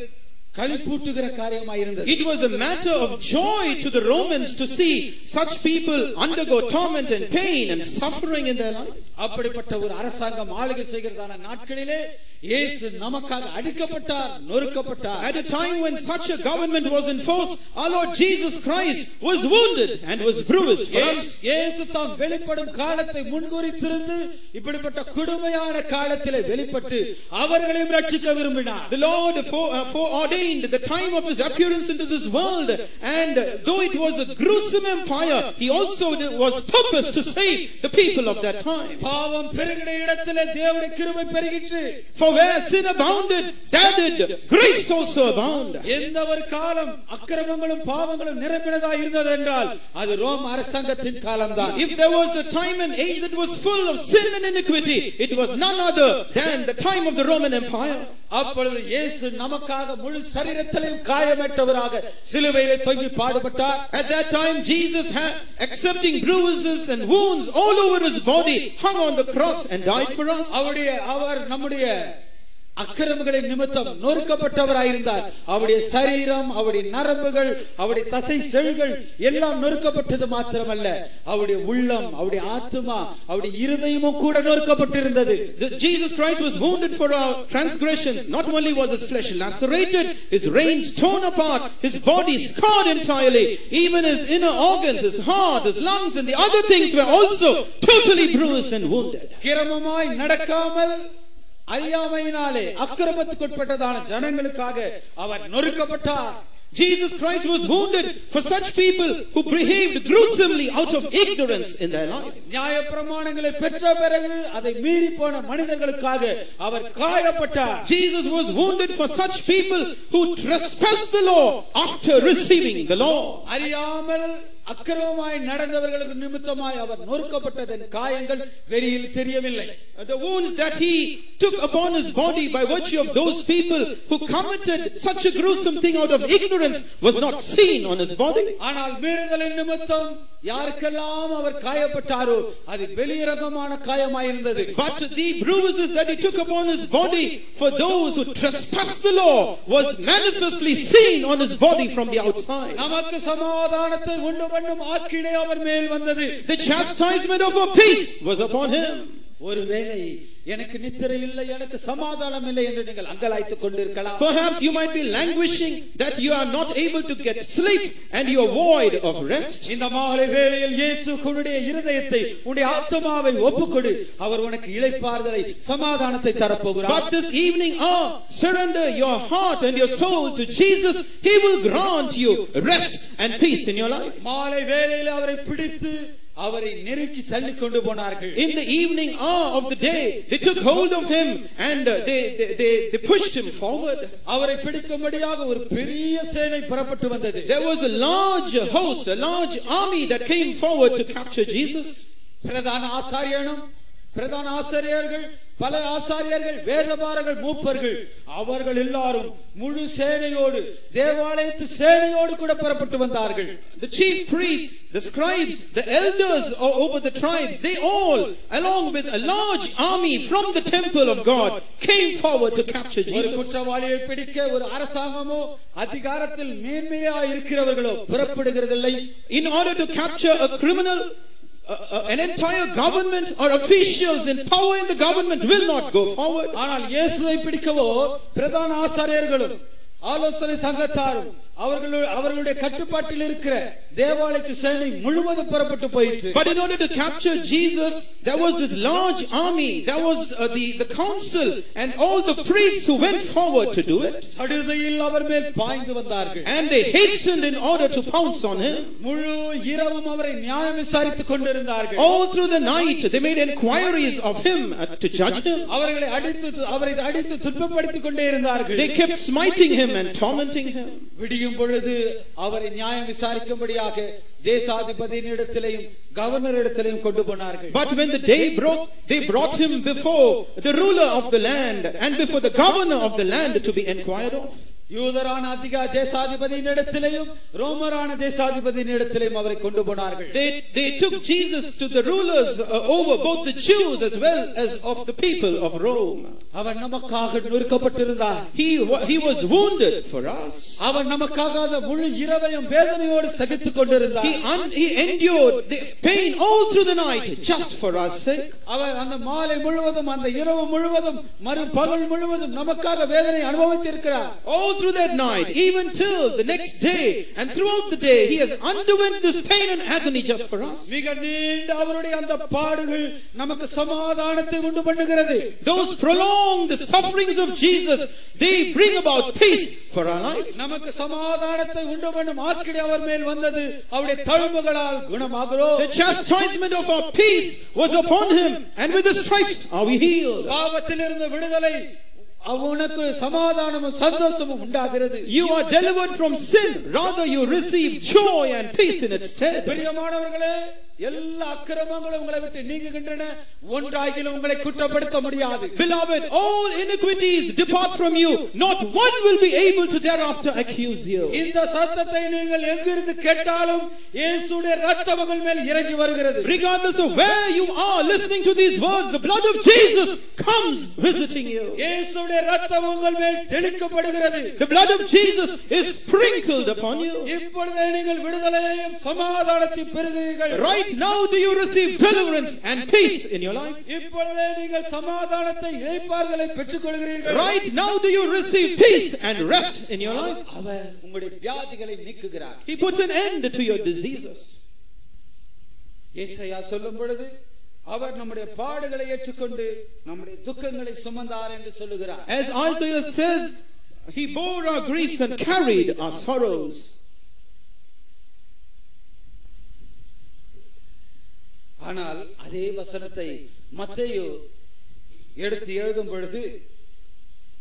களிப்பூட்டுகிற காரியமாயிருந்தது. It was a matter of joy to the Romans to see such people undergo torment and pain and suffering in their life. அப்படிப்பட்ட ஒரு அரசாங்கம் ஆளுகை செய்கிறதான நாட்களிலே இயேசு நமக்காக அடிக்கப்பட்டார், நொறுக்கப்பட்டார். At a time when such a government was in force, our Lord Jesus Christ was wounded and was bruised for us. இயேசு தாம் வெளிப்படும் காலத்தை முன்குறித்திருந்து இப்படிப்பட்ட கொடுமையான காலத்திலே வெளிப்பட்டு அவர்களையும் ரட்சிக்க விரும்பினார். The Lord foreordained the time of his appearance into this world, and though it was a gruesome empire, he also was purposed to save the people of that time. பாவம் பெருகிற இடத்திலே தேவனுடைய கிருபை பெருகிற்று. For where sin abounded, there did grace also abound. எந்த ஒரு காலம் அக்கிரமங்களும் பாவங்களும் நிரம்பினதா இருந்தது என்றால் அது ரோம அரசாங்கத்தின் காலம்தான். If there was a time and age that was full of sin and iniquity, it was none other than the time of the Roman Empire. அப்பொழுது இயேசு நமக்காக முழு சரீரத்திலும் காயமற்றவராக சிலுவையிலே தொங்கி பாடுபட்டார். At that time Jesus had accepting bruises and wounds all over his body, hung on the cross and died for us. அவர் நம்முடைய அக்கிரமங்களின் நிமித்தம் நொறுக்கப்பட்டவராயிருந்தார். அவருடைய சரீரம், அவருடைய நரம்புகள், அவருடைய தசை செல்கள் எல்லாம் நொறுக்கப்பட்டது மாத்திரமல்ல, அவருடைய உள்ளம், அவருடைய ஆத்துமா, அவருடைய இருதயமும் கூட நொறுக்கப்பட்டிருந்தது. Jesus Christ was wounded for our transgressions. Not only was his flesh lacerated, his reins torn apart, his body scarred entirely, even his inner organs, his heart, his lungs and the other things were also totally bruised and wounded. கிரமமாய் நடக்காமல் அறியாமையினாலே அக்கிரமத்துக்குட்பட்டதான ஜனங்களுக்காக அவர் நொறுக்கப்பட்டார். Jesus Christ was wounded for such people who behaved gruesomely out of ignorance in their life. நியாயப்பிரமாணங்களை பெற்ற பிறகு அதை மீறி போன மனிதர்களுக்காக அவர் காயப்பட்டார். Jesus was wounded for such people who trespassed the law after receiving the law. அறியாமல் அக்கிரமமாய் நடந்தவர்களுக்கு நிமித்தமாய் அவர் நொறுக்கப்பட்டதன் காயங்கள் வெளியில் தெரியவில்லை. The wounds that he took upon his body by virtue of those people who committed such a gruesome thing out of ignorance was not seen on his body. ஆனால் மீறுதலின் நிமித்தம் யாருக்கெல்லாம் அவர் காயப்பட்டாரோ அது வெளியரங்கமான காயமாயிருந்தது. But the bruises that he took upon his body for those who trespassed the law was manifestly seen on his body from the outside. நமக்கு சமாதானத்தை உண்டு பண்ணும் ஆக்கினை அவர் மேல் வந்தது. The chastisement of our peace was upon him. ஒருவேளை எனக்கு நித்திரை இல்லை, எனக்கு சமாதானம் இல்லை என்று நீங்கள் அங்கலாய்த்துக் கொண்டிருக்கலாம். Perhaps you might be languishing that you are not able to get sleep and you are void of rest. இந்த மாலை வேளையில் இயேசு உன்னுடைய இருதயத்தை, உன்னுடைய ஆத்துமாவை ஒப்புக்கொடு. அவர் உனக்கு இளைப்பாறுதலை, சமாதானத்தை தரப்போகிறார். But this evening, surrender your heart and your soul to Jesus. He will grant you rest and peace in your life. மாலை வேளையில் அவரை பிடித்து அவரை நெருக்கி தள்ளி கொண்டு போனார்கள். In the evening hour of the day, they took hold of him and they pushed him forward. அவரை பிடிக்கும்படியாக ஒரு பெரிய சேனை புறப்பட்டு வந்தது. There was a large host, a large army that came forward to capture Jesus. பிரதான ஆசாரியர்கள், பல ஆசாரியர்கள், வேதபாரகர்கள், மூப்பர்கள், அவர்கள் எல்லாரும் முழு சேனையோடு, தேவாலயத்து சேனையோடு கூட புறப்பட்டு வந்தார்கள். The chief priests, the scribes, the elders over the tribes, they all, along with a large army from the temple of God, came forward to capture ஒரு Jesus. குற்றவாளியை பிடிக்க ஒரு அரசாங்கமோ அதிகாரத்தில் மேன்மையா இருக்கிறவர்களோ புறப்படுகிறதில்லை. In order to capture a criminal, an entire government or officials in power in the government will not go forward. ஆனால் இயேசுவை பிடிக்கவோ பிரதான ஆசாரியர்களும் ஆலோசனை சங்கத்தாரும் அவர்களுடைய கட்டுப்பாட்டில் இருக்கிற தேவாலயத்து சேனை முழுவதும் புறப்பட்டு போயிற்று. But in order to capture Jesus, there was this large army. There was the council and all the priests who went forward to do it. சடுதியில் அவர் மேல் பாய்ந்து வந்தார்கள். And they hastened in order to pounce on him. முழு இரவும் அவரை நியாயம் விசாரித்துக் கொண்டிருந்தார்கள். All through the night they made inquiries of him to judge him. அவரை அடித்து துன்பப்படுத்திக் கொண்டே இருந்தார்கள். They kept smiting him and tormenting him. விடியும் பொழுது அவரை நியாயம் விசாரிக்கும்படியாக தேசாதிபதியினிடத்திலேயும் கவர்னரிடத்திலேயும் கொண்டு போனார்கள். But when the day broke, they brought him before the ruler of the land and before the governor of the land to be inquired of. யூதரான தேசாதிபதியினிடத்திலேயும் ரோமரான தேசாதிபதியினிடத்திலேயும் அவரை கொண்டு போனார்கள். They took Jesus to the rulers over both the Jews as well as of the people of Rome. அவர் நமக்காக நொறுக்கப்பட்டிருந்தார். He was wounded for us. அவர் நமக்காக முழு இரவையும் வேதனையோடு சகித்துக் கொண்டிருந்தார். He endured the pain all through the night just for our sake. அவர் அந்த மாலை முழுவதும், அந்த இரவு முழுவதும், மறு பகல் முழுவதும் நமக்காக வேதனை அனுபவித்திருக்கிறார். All through that night, even till the next day, and throughout the day, he has underwent this pain and agony just for us. மிக நீண்ட அவருடைய அந்த பாடுகள் நமக்கு சமாதானத்தை உண்டு பண்ணுகிறது. Those prolonged sufferings of Jesus, they bring about peace for our life. நமக்கு சமாதானத்தை உண்டு பண்ணும் ஆக்கினை அவர் மேல் வந்தது. அவருடைய தழும்புகளால் குணமாகிறோம். The chastisement of our peace was upon him, and with his stripes are we healed. பாவத்திலிருந்து விடுதலை, அவனுக்கு சமாதானமும் சந்தோஷமும் உண்டாகிறது. You are delivered from sin, rather you receive joy and peace in its stead. பிரியமானவர்களே, எல்லா அக்கிரமங்களும் உங்களை விட்டு நீங்குகின்றன. ஒன்றாகிலும் உங்களை குற்றப்படுத்த முடியாது. Beloved, all iniquities depart from you. Not one will be able to thereafter accuse you. இந்த சத்தத்தை நீங்கள் எங்கிருந்து கேட்டாலும் இயேசுவுடைய இரத்தம் உங்கள் மேல் இறங்கி வருகிறது. Regardless of where you are listening to these words, the blood of Jesus comes visiting you. இயேசுவுடைய இரத்தம் உங்கள் மேல் தெளிக்கப்படுகிறது. The blood of Jesus is sprinkled upon you. இப்பொழுது நீங்கள் விடுதலையையும் சமாதானத்தையும் பெறுகிறீர்கள். Right now do you receive deliverance and peace in your life? இப்பொழுது நீங்கள் சமாதானத்தை இளைப்பாறுதலை பெற்றுக்கொள்கிறீர்கள். Right now do you receive peace and rest in your life? அவர் உங்களுடைய வியாதிகளை நீக்குகிறார். He puts an end to your diseases. ஏசாயா சொல்லும் பொழுது அவர் நம்முடைய பாடுகளை ஏற்றுக்கொண்டு நம்முடைய துக்கங்களை சுமந்தார் என்று சொல்லுகிறார். As Isaiah says, he bore our griefs and carried our sorrows. ஆனால் அதே வசனத்தை மத்தேயு எடுத்து எழுதும் பொழுது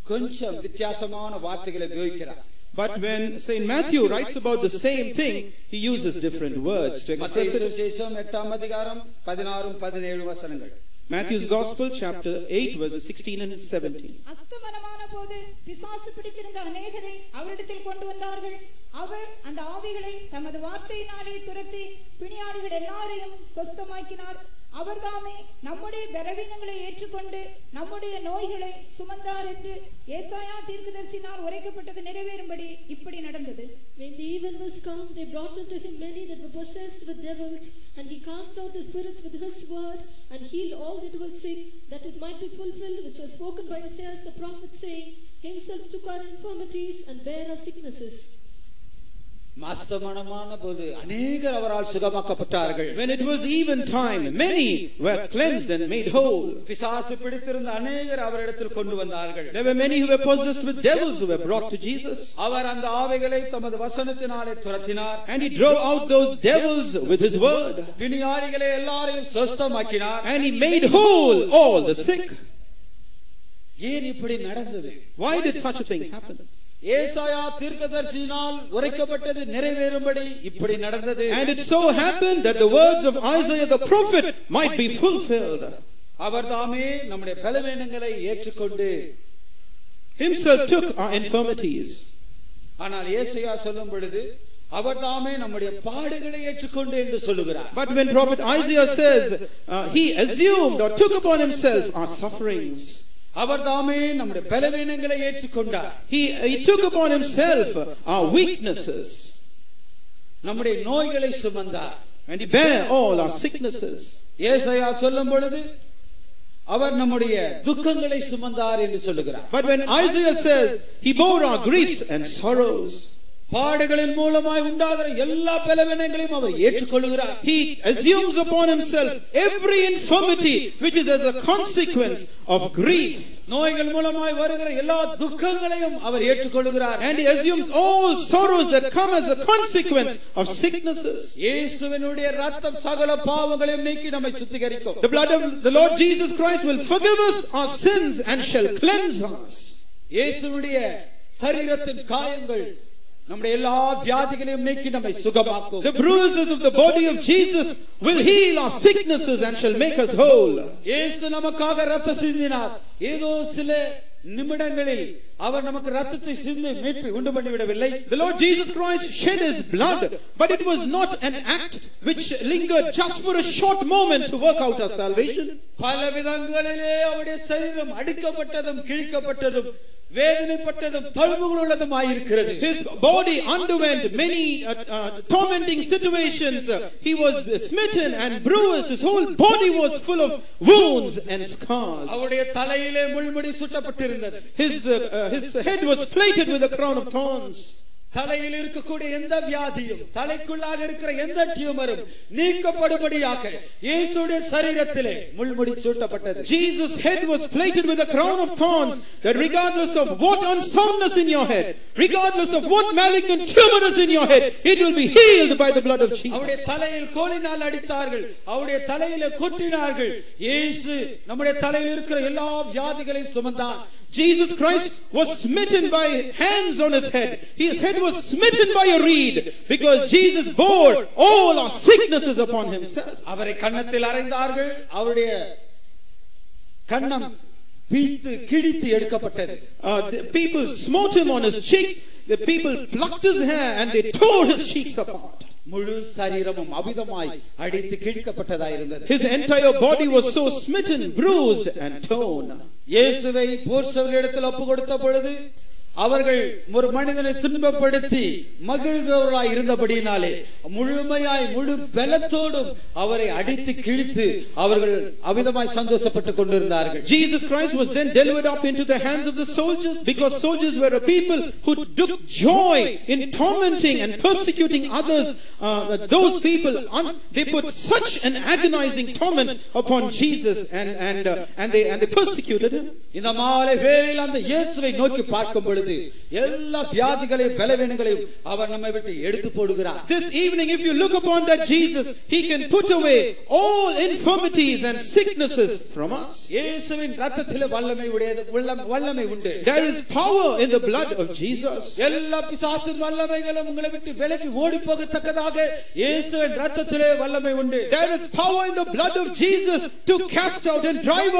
கொஞ்சம் வித்தியாசமான வார்த்தைகளை உபயோகிக்கிறார். But when Saint Matthew writes about the same thing, he uses different words to express it. சுவிசேஷம் 8ஆம் அதிகாரம் 16-17 வசனங்கள். Matthew's Gospel, chapter 8, verses 16 and 17. அஸ்தமனமான போது பிசாசு பிடித்திருந்த அநேகரை அவரிடத்தில் கொண்டு வந்தார்கள். அவர் அந்த ஆவிகளை தமது வார்த்தையினாலே துரத்தி பிணியாளிகள் எல்லாரையும் சொஸ்தமாக்கினார். அவர் தாமே நம்முடைய பலவீனங்களை ஏற்றுக்கொண்டு நம்முடைய நோய்களை சுமந்தார் என்று ஏசாயா தீர்க்கதரிசியினால் உரைக்கப்பட்டது நிறைவேறும்படி இப்படி நடந்தது. When the even was come, they brought unto him many that were possessed with devils, and he cast out the spirits with his word, and healed all that were sick, that it might be fulfilled which was spoken by Isaiah the prophet, saying, himself took our infirmities and bare our sicknesses. மாஸ்தமனமான போது அநேகர் அவரால் சுகமாக்கப்பட்டார்கள். When it was even time, many were cleansed and made whole. பிசாசு பிடித்திருந்த அநேகர் அவரிடத்தில் கொண்டு வந்தார்கள். There were many who were possessed with devils who were brought to Jesus. அவர் அந்த ஆவிகளை தமது வசனத்தினாலே துரத்தினார். And he drove out those devils with his word. பிணியாளிகளை எல்லாரையும் சொஸ்தமாக்கினார். And he made whole all the sick. ஏன் இப்படி நடந்தது? Why did such a thing happen? ஏசாயா தீர்க்கதரிசியினால் உரைக்கப்பட்டது நிறைவேறும்படி இப்படி நடந்தது. And it so happened that the words of Isaiah the prophet might be fulfilled. அவர் தாமே நம்முடைய பலவீனங்களை ஏற்றுக்கொண்டு himself took our infirmities. ஆனால் ஏசாயா சொல்லும் பொழுது அவர் தாமே நம்முடைய பாடுகளை ஏற்றுக்கொண்டு என்று சொல்லுகிறார். But when prophet Isaiah says he assumed or took upon himself our sufferings, அவர் தாமே நம்முடைய பலவீனங்களை ஏற்றுக்கொண்டார். he took upon himself our weaknesses, நம்முடைய நோய்களை சுமந்தார். and he bare all our sicknesses. ஏசாயா சொல்லும் பொழுது அவர் நம்முடைய துக்கங்களை சுமந்தார் என்று சொல்லுகிறார். But when Isaiah says he bore our griefs and sorrows, பாடுகளின் மூலமாய் உண்டாகிற எல்லா பலவீனங்களையும் அவர் ஏற்றுக்கொள்கிறார். he assumes upon himself every infirmity which is as a consequence of grief. நோய்கள் மூலமாய் வருகிற எல்லா துக்கங்களையும் அவர் ஏற்றுக்கொள்கிறார். And he assumes all sorrows that come as a consequence of sicknesses. இயேசுவினுடைய இரத்தம் சகல பாவங்களையும் நீக்கி நம்மை சுத்திகரிக்கும். The blood of the Lord Jesus Christ will forgive us our sins and shall cleanse us. இயேசுவினுடைய சரீரத்தின் காயங்கள் நம்முடைய எல்லா வியாதிகளையும் நீக்கி நம்மை சுகமாக்கும். The bruises of the body of Jesus will heal our sicknesses and shall make us whole. இயேசு நமக்காக இரத்தம் சிந்தினார். ஏதோ சில நிமிடங்களில் அவர் நமக்கு இரத்தத்தை சிந்தி மீட்பை உண்டு பண்ணி விடவில்லை. The Lord Jesus Christ shed his blood, but it was not an act which lingered just for a short moment to work out our salvation. பல விதங்களிலே அவருடைய சரீரம் அடிக்கப்பட்டதும் கிழிக்கப்பட்டதும் வேதனைப்பட்டதும் தழும்புகள் உள்ளதுமாயிருக்கிறது. His body underwent many tormenting situations. He was smitten and bruised. His whole body was full of wounds and scars. அவருடைய தலையிலே முள்முடி சுட்டப்பட்டிருந்தது. His head was plated with a crown of thorns. தலையில் இருக்கக்கூடிய எந்த வியாதியும் தலைக்குள்ளாக இருக்கிற எந்த டியூமரும் நீக்கப்படும்படியாக இயேசுவுடைய சரீரத்திலே முள்முடி சூட்டப்பட்டது. Jesus' head was plated with a crown of thorns, that regardless of what unsoundness in your head, regardless of what malignant tumor is in your head, it will be healed by the blood of Jesus. அவருடைய தலையில் கோலினால் அடித்தார்கள், அவருடைய தலையிலே கொட்டினார்கள். இயேசு நம்முடைய தலையில் இருக்கிற எல்லா வியாதிகளையும் சுமந்தார். Jesus Christ was smitten by hands on his head. His head was smitten by a reed, because Jesus bore all our sicknesses upon himself. அவரை கன்னத்தில் அறைந்தார்கள். அவருடைய கன்னம் பீத்து கிழித்து எடுக்கப்பட்டது. The people smote him on his cheeks. The people plucked his hair and they tore his cheeks apart. முழு சரீரமும் அபிதமாய் அடித்து கிழிக்கப்பட்டதாயிருந்தது. His entire body was so smitten, bruised and torn. இயேசுவை போர்ச்சவர்களிடத்தில் ஒப்பு கொடுத்த பொழுது அவர்கள் ஒரு மனிதனை துன்பப்படுத்தி மகிழ்கிறவர்களாய் இருந்தபடியினாலே முழுமையாய் முழு பலத்தோடும் அவரை அடித்து கிழித்து அவர்கள் அவிதமாய் சந்தோஷப்பட்டுக் கொண்டிருந்தார்கள். Jesus Christ was then delivered up into the hands of the soldiers, because soldiers were a people who took joy in tormenting and persecuting others. Those people, they put such an agonizing torment upon Jesus, and they persecuted him. இந்த மாலை வேளையில் அந்த இயேசுவை நோக்கி பார்க்கும் பொழுது எல்லா வியாதிகளையும் பலவீனங்களையும் அவர் நம்மை விட்டு எடுத்து போடுகிறார். This evening, if you look upon that Jesus, he can put away all infirmities and sicknesses from us. இயேசுவின் இரத்தத்திலே வல்லமை உண்டு. There is power in the blood of Jesus. எல்லா பிசாசின் வல்லமைகளும் உங்களை விட்டு விலகி ஓடி போகத்தக்கதாக இயேசுவின் இரத்தத்திலே வல்லமை உண்டு. There is power in the blood of Jesus to cast out and drive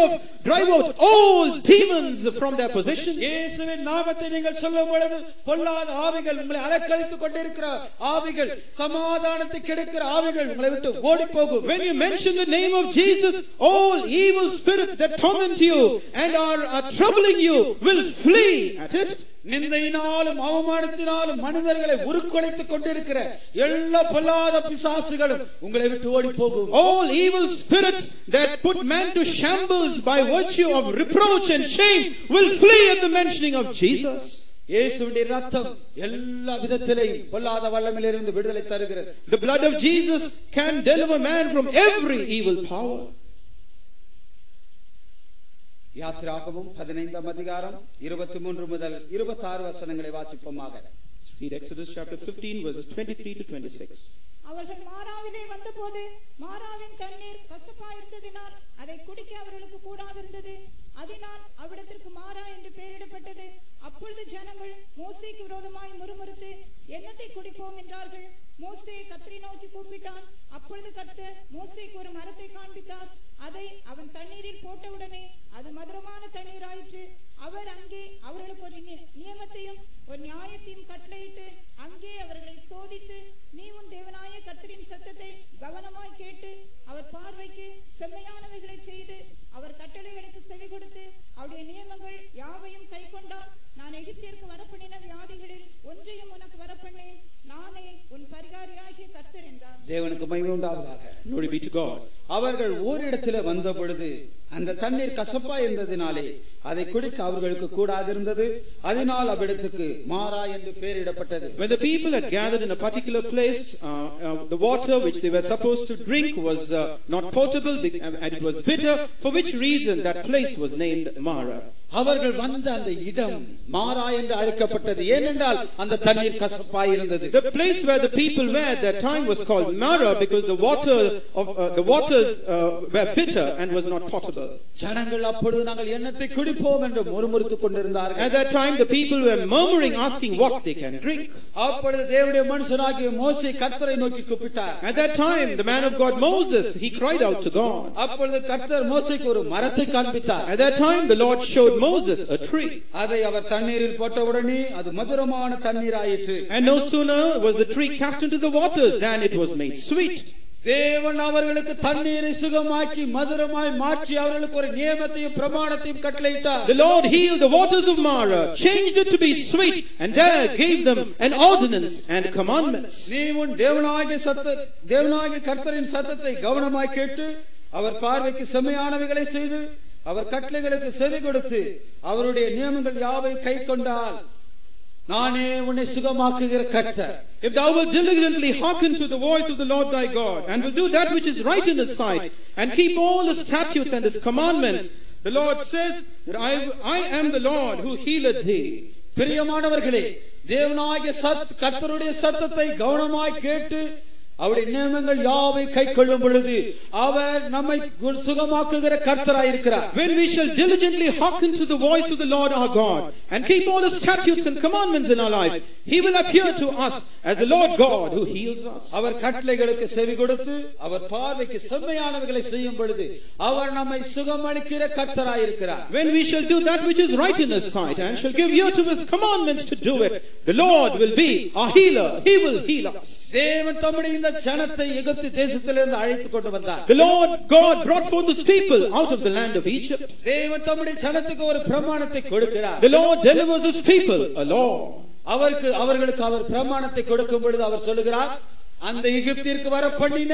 out all demons from their position. இயேசுவின் நாமத்தை நீங்கள் சொல்லும் பொழுது பொல்லாத ஆவிகள், உங்களை அலக்கழித்துக் கொண்டிருக்கிற ஆவிகள், சமாதானத்தை கெடுக்கிற ஆவிகள் உங்களை விட்டு ஓடி போகும். When you mention the name of Jesus, all evil spirits that torment you and are troubling you will flee at it. நிந்தையினாலும் அவமானத்தினாலும் மனிதர்களை உருக்குலைத்துக் கொண்டிருக்கிற எல்லா பொல்லாத பிசாசுகளும் உங்களை விட்டு ஓடி போகும். All evil spirits that put man to shambles by virtue of reproach and shame will flee at the mentioning of Jesus. இயேசுவின் இரத்தம் எல்லா விதத்திலேயும் பொல்லாத வல்லமையிலிருந்து விடுதலை தருகிறது. The blood of Jesus can deliver man from every evil power. யாத்திராகமம் 15ஆம் அதிகாரம் 23 முதல் 26 வசனங்களை வாசிப்போமாக. Read Exodus chapter 15 verses 23 to 26. அவர்கள் மாராவிலே வந்தபோது மாராவின் தண்ணீர் கசப்பாயிருந்ததினால் அதை குடிக்க அவர்களுக்கு கூடாதிருந்தது. அதனால் அவ்விடத்திற்கு மாரா என்று பெயரிடப்பட்டது. அப்பொழுது ஜனங்கள் மோசேக்கு விரோதமாய் முறுமுறுத்து என்னத்தை குடிப்போம் என்றார்கள். மோசே கர்த்தரை நோக்கி கூப்பிட்டான். அப்பொழுது கர்த்தர் மோசேக்கு ஒரு மரத்தை காண்பித்தார். அதை அவன் தண்ணீரில் போட்டவுடனே அது மதுரமான தண்ணீர் ஆயிற்று. அவர் அங்கே அவர்களுக்கு ஒரு நியமத்தையும் ஒரு நியாயத்தையும் கட்டளையிட்டு அங்கே அவர்களை சோதித்து, நீ உன் தேவனாய கர்த்தரின் சத்தத்தை கவனமாய் கேட்டு அவர் பார்வைக்கு செம்மையானவைகளை செய்து அவர் கட்டளைகளுக்கு செவி கொடுத்து அவருடைய நியமங்கள் யாவையும் கை கொண்டால் நான் எகிப்திற்கு வரப்பண்ணின வியாதிகளில் ஒன்றையும் உனக்கு வரப்பண்ணேன். நானே உன் பரிகாரியாகிய கர்த்தர் என்றார். தேவனுக்கு மகிமை உண்டாவதாக. Glory be to God. அவர்கள் ஓரிடத்திலே வந்த பொழுது அந்த தண்ணீர் கசப்பா இருந்ததினாலே அதை குடிக்க அவர்களுக்கு கூடாதிருந்தது. அதனால் அவ்விடத்துக்கு மாரா என்று பெயரிடப்பட்டது. When the people had gathered in a particular place, the water which they were supposed to drink was not potable and it was bitter, for which reason that place was named Mara. அவர்கள் வந்த அந்த இடம் மாரா என்று அழைக்கப்பட்டது. ஏனென்றால் அந்த தண்ணீர் கசப்பாய் இருந்தது. The place where the people were at that time was called Mara, because the waters were bitter and was not potable. ஜனங்கள் அப்பொழுது நாங்கள் என்னத்தை குடிப்போம் என்று முறுமுறுத்துக் கொண்டிருந்தார்கள். At that time the people were murmuring, asking what they can drink. அப்பொழுது தேவனுடைய மனுஷனாகிய மோசே கர்த்தரை நோக்கி கூப்பிட்டார். At that time the man of God Moses, he cried out to God. அப்பொழுது கர்த்தர் மோசேக்கு ஒரு மரத்தை காண்பித்தார். At that time the Lord showed Moses a tree. அதை அவர் தண்ணீரில் போட்டவுடனே அது மதுரமான தண்ணீர் ஆயிற்று. And no sooner was the tree cast into the waters than it was made sweet. தேவன் அவர்களுக்கு தண்ணீரை சுகமாக்கி மதுரமாய் மாற்றி அவர்களுக்கு ஒரு நியமத்தையும் பிரமாணத்தையும் கட்டளையிட்டார். The Lord healed the waters of Mara, changed it to be sweet, and there gave them an ordinance and commandments. நீ உன் தேவனாகிய கர்த்தரின் சத்தத்தை கவனமாய் கேட்டு அவர் பார்வைக்கு செம்மையானவைகளை செய்து அவர் கட்டளைகளுக்கு செவி கொடுத்து அவருடைய நியமங்கள் யாவை கைக்கொண்டால் நானே உன்னை சுகமாக்குகிற கர்த்தர். If thou wilt diligently hearken to the voice of the Lord thy God, and will do that which is right in his sight, and keep all his statutes and his commandments, the Lord says that I am the Lord who healeth thee. பிரியமானவர்களே, தேவனாகிய கர்த்தருடைய சத்தத்தை கவனமாய் கேட்டு அவருடைய நியமங்கள் யாவை கைக்கொள்ளும் பொழுது அவர் நம்மை சுகமாக்குகிற கர்த்தராய் இருக்கிறார். When we shall diligently hearken to the voice of the Lord our God and keep all his statutes and commandments in our life, he will appear to us as the Lord God who heals us. அவர் கட்டளைகளுக்கு செவி கொடுத்து அவர் பார்வைக்கு செம்மையானவைகளை செய்யும் பொழுது அவர் நம்மை சுகமளிக்கிற கர்த்தராய் இருக்கிறார். When we shall do that which is right in his sight and shall give ear to his commandments to do it, the Lord will be our healer. He will heal us. தேவன் தம்முடைய இந்த ஜனத்தை எகிப்து தேசத்திலிருந்து அழைத்து கொண்டு வந்தார். The Lord God brought forth his people out of the land of Egypt. தேவன் தம்முடைய ஜனத்துக்கு ஒரு பிரமாணத்தை கொடுக்கிறார். The Lord delivers his people a law. அவர்களுக்கு அவர் பிரமாணத்தை கொடுக்கும் பொழுது அவர் சொல்லுகிறார், அந்த எகிப்திற்கு வர பண்ணின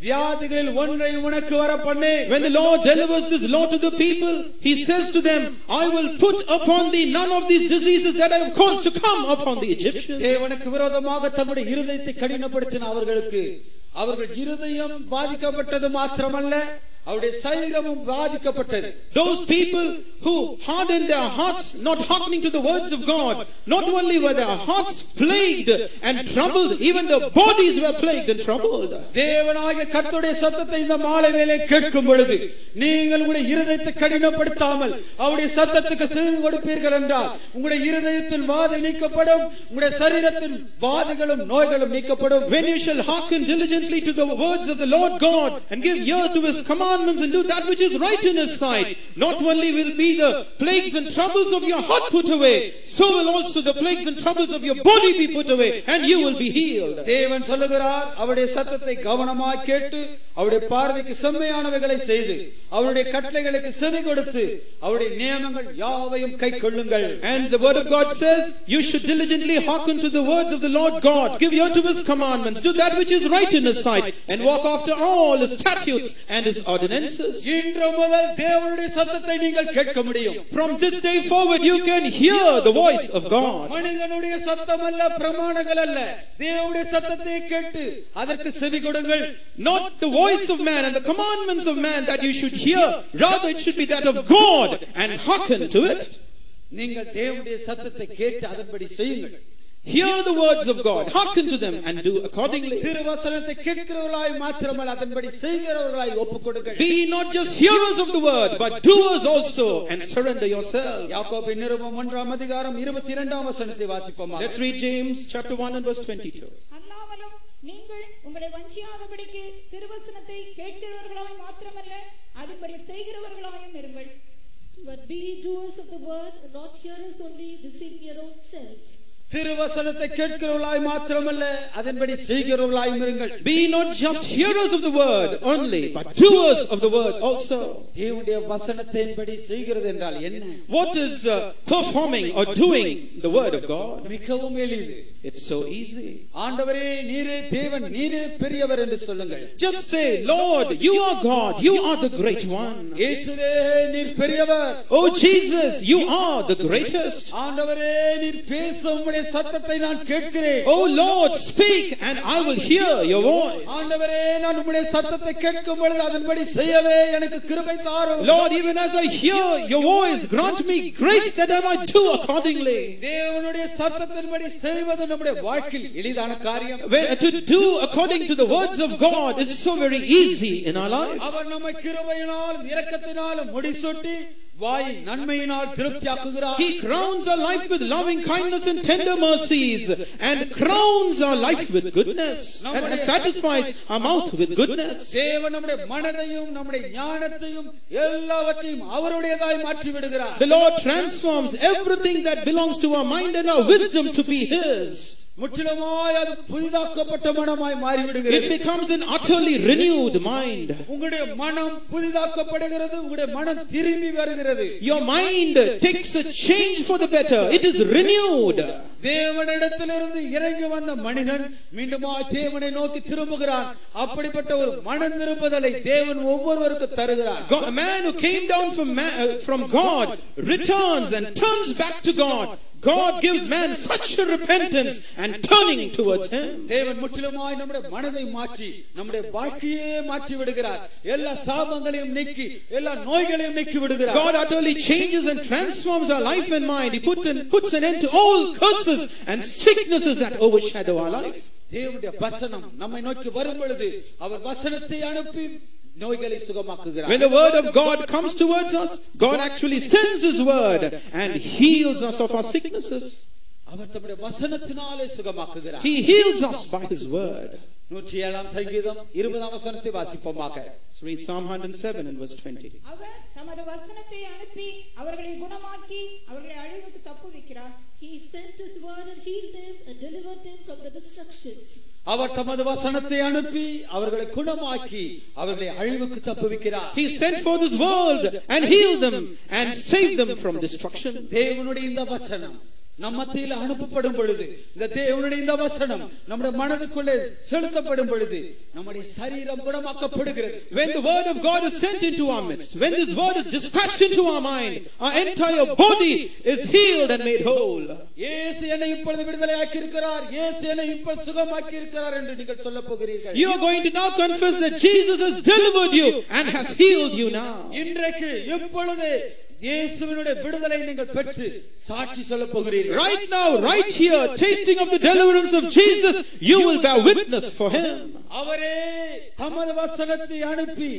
வியாதிகளில் ஒன்றை உனக்கு வர பண்ணே. When the Lord delivers this law to the people, he says to them, I will put upon thee none of these diseases that I have caused to come upon the Egyptians. தேவனுக்கு விரோதமாக தம்முடைய இருதயத்தை கடினப்படுத்தின அவர்கள் இருதயம் பாதிக்கப்பட்டது மாத்திரமல்ல, அவருடைய சரீரமும் பாதிக்கப்பட்டது. Those people who hardened their hearts, not hearkening to the words of God, not only were their hearts plagued and troubled, even their bodies were plagued and troubled. தேவனாகிய கர்த்தருடைய சத்தத்தை இந்த மாலை வேளை கேட்கும் பொழுது நீங்கள் உங்களுடைய இருதயத்தை கடினப்படுத்தாமல் அவருடைய சத்தத்துக்கு செவி கொடுப்பீர்கள் என்றால் உங்களுடைய இருதயத்தின் வாதை நீக்கப்படும், உங்களுடைய சரீரத்தின் வாதைகளும் நோய்களும் நீக்கப்படும். When you shall hearken diligently to the words of the Lord God and give ear to his commandments and do that which is right in his sight, not only will be the plagues and troubles of your heart put away, so will also the plagues and troubles of your body be put away, and you will be healed. தேவன் சொல்லுகிறார், அவருடைய சத்தத்தை கவனமாய் கேட்டு அவருடைய பார்வைக்கு செம்மையானவைகளை செய்து அவருடைய கட்டளைகளுக்கு செவி கொடுத்து அவருடைய நியமங்கள் யாவையும் கைக்கொள்ளுங்கள். And the word of God says, you should diligently hearken to the words of the Lord God, give ear to his commandments, do that which is right in his sight, and walk after all his statutes and his ordinances. இன்று முதல் தேவனுடைய சத்தத்தை நீங்கள் கேட்க முடியும். From this day forward you can hear the voice of God. மனிதனுடைய சத்தம் அல்ல, பிரமாணங்கள் அல்ல, தேவனுடைய சத்தத்தை கேட்டு அதற்கு செவி கொடுங்கள். Not the voice of man and the commandments of man that you should hear, rather it should be that of God, and hearken to it. நீங்கள் தேவனுடைய சத்தத்தை கேட்டு அதன்படி செய்யுங்கள். Hear the words of God, hearken to them, and do accordingly. திருவசனத்தை கேட்கிறவர்களாய் மாத்திரமல்ல, அதன்படி செய்கிறவர்களாய் ஒப்புக்கொடுங்கள். Be not just hearers of the word, but doers also, and surrender yourself. யாக்கோபின் நிருபம் 1ஆம் அதிகாரம் 22ஆம் வசனத்தை வாசிப்போம். Let's read James chapter 1 and verse 22. அல்லாமலும் நீங்கள் உங்களை வஞ்சியாதபடிக்கு திருவசனத்தை கேட்கிறவர்களாய் மாத்திரமல்ல, அதன்படி செய்கிறவர்களாயும் இருங்கள். But be doers of the word, and not hearers only, deceiving your own selves. திருவசனத்தை கேட்கிறவர்களாய் மாத்திரமல்ல, அதன்படி செய்கிறவர்களாயும் இருங்கள். Be not just hearers of the word only, but doers of the word also. தேவனுடைய வசனத்தின்படி செய்கிறது என்றால் என்ன? What is performing or doing the word of God? மிகவும் எளிது. It's so easy. ஆண்டவரே நீரே தேவன், நீரே பெரியவர் என்று சொல்லுங்கள். Just say, Lord, you are God, you are the great one. இயேசுவே நீர் பெரியவர். Oh Jesus, you are the greatest. ஆண்டவரே நீர் பேசும் உம்முடைய சத்தத்தை நான் கேட்கிறேன். Oh Lord, speak and I will hear your voice. ஆண்டவரே நான் உம்முடைய சத்தத்தை கேட்கும் பொழுது அதன்படி செய்யவே எனக்கு கிருபை தாரும். Lord, even as I hear your voice, grant me grace that I might do accordingly. தேவனுடைய சத்தத்தின்படி செய்வது நம்முடைய வாழ்க்கையில் எளிதான காரியம். To do according to the words of God is so very easy in our life. அவர் நம்மை கிருபையினாலும் இரக்கத்தினாலும் முடிசூட்டி வாய் நன்மையினால் திருப்தியாக்குகிறார். He crowns our life with loving kindness and tender mercies, and crowns our life with goodness, and satisfies our mouth with goodness. தேவன் நம்முடைய மனதையும் நம்முடைய ஞானத்தையும் எல்லாவற்றையும் அவருடையதாய் மாற்றி விடுகிறார். The Lord transforms everything that belongs to our mind and our wisdom to be his. முற்றிலுமாய் அது புதிதாக்கப்பட்ட மனமாய் மாறிவிடுகிறது. It becomes an utterly renewed mind. உங்களுடைய மனம் புதிதாக்கப்படுகிறது, உங்களுடைய மனம் திரும்பி வருகிறது. Your mind takes a change for the better. It is renewed. தேவனிடத்திலிருந்து இறங்கி வந்த மனிதன் மீண்டுமாய் தேவனை நோக்கி திரும்புகிறான். அப்படிப்பட்ட ஒரு மன திரும்புதலை தேவன் ஒவ்வொருவருக்கும் தருகிறார். A man who came down from God returns and turns back to God. God gives man such a repentance and turning towards him. தேவன் முற்றிலுமாய் நம்முடைய மனதை மாற்றி நம்முடைய வாழ்க்கையே மாற்றி விடுகிறார். எல்லா சாபங்களையும் நீக்கி எல்லா நோய்களையும் நீக்கி விடுகிறார். God utterly changes and transforms our life and mind. He puts an end to all curses and sicknesses that overshadow our life. தேவனுடைய வசனம் நம்மை நோக்கி வரும் பொழுது அவர் வசனத்தை அனுப்பி நோய்களை சுகமாக்குகிறார். When the word of God comes towards us, God actually sends his word and heals us of our sicknesses. அவர் தம்முடைய வசனத்தினாலே சுகமாக்குகிறார். He heals us by his word. 107 சங்கீதம் 20 வசனத்தை வாசிப்போமாக. Let's read Psalm 107 and verse 20. அவர் தமது வசனத்தை அனுப்பி அவர்களை குணமாக்கி அவர்களை அழிவுக்கு தப்புவிக்கிறார். He sent his word and healed them and delivered them from the destructions. அவர் தமது வசனத்தை அனுப்பி அவர்களை குணமாக்கி அவர்களை அழிவுக்கு தப்புவிக்கிறார். He sent forth his word and healed them and saved them from destruction. தேவனுடைய இந்த வசனம் நம் மத்தியில் அனுப்பப்படும் பொழுது, இந்த தேவனுடைய இந்த வசனம் நம்முடைய மனதுக்குள்ளே செலுத்தப்படும் பொழுது நம்முடைய சரீரம் குணமாக்கப்படுகிறது. When the word of God is sent into our midst, when this word is dispatched into our mind, our entire body is healed and made whole. இயேசு என்னை இப்பொழுது விடுதலையாக்கி இருக்கிறார், இயேசு என்னை இப்பொழுது சுகமாக்கி இருக்கிறார் என்று நீங்கள் சொல்லப் போகிறீர்கள். You are going to now confess that Jesus has delivered you and has healed you now. இன்றைக்கு இப்பொழுது இயேசுவினுடைய விடுதலை நீங்கள் பெற்று சாட்சி சொல்லப் போகிறீர்கள். Right now, right here, tasting of the deliverance of Jesus, you will bear witness for him. அவரே தமது வசனத்தை அனுப்பி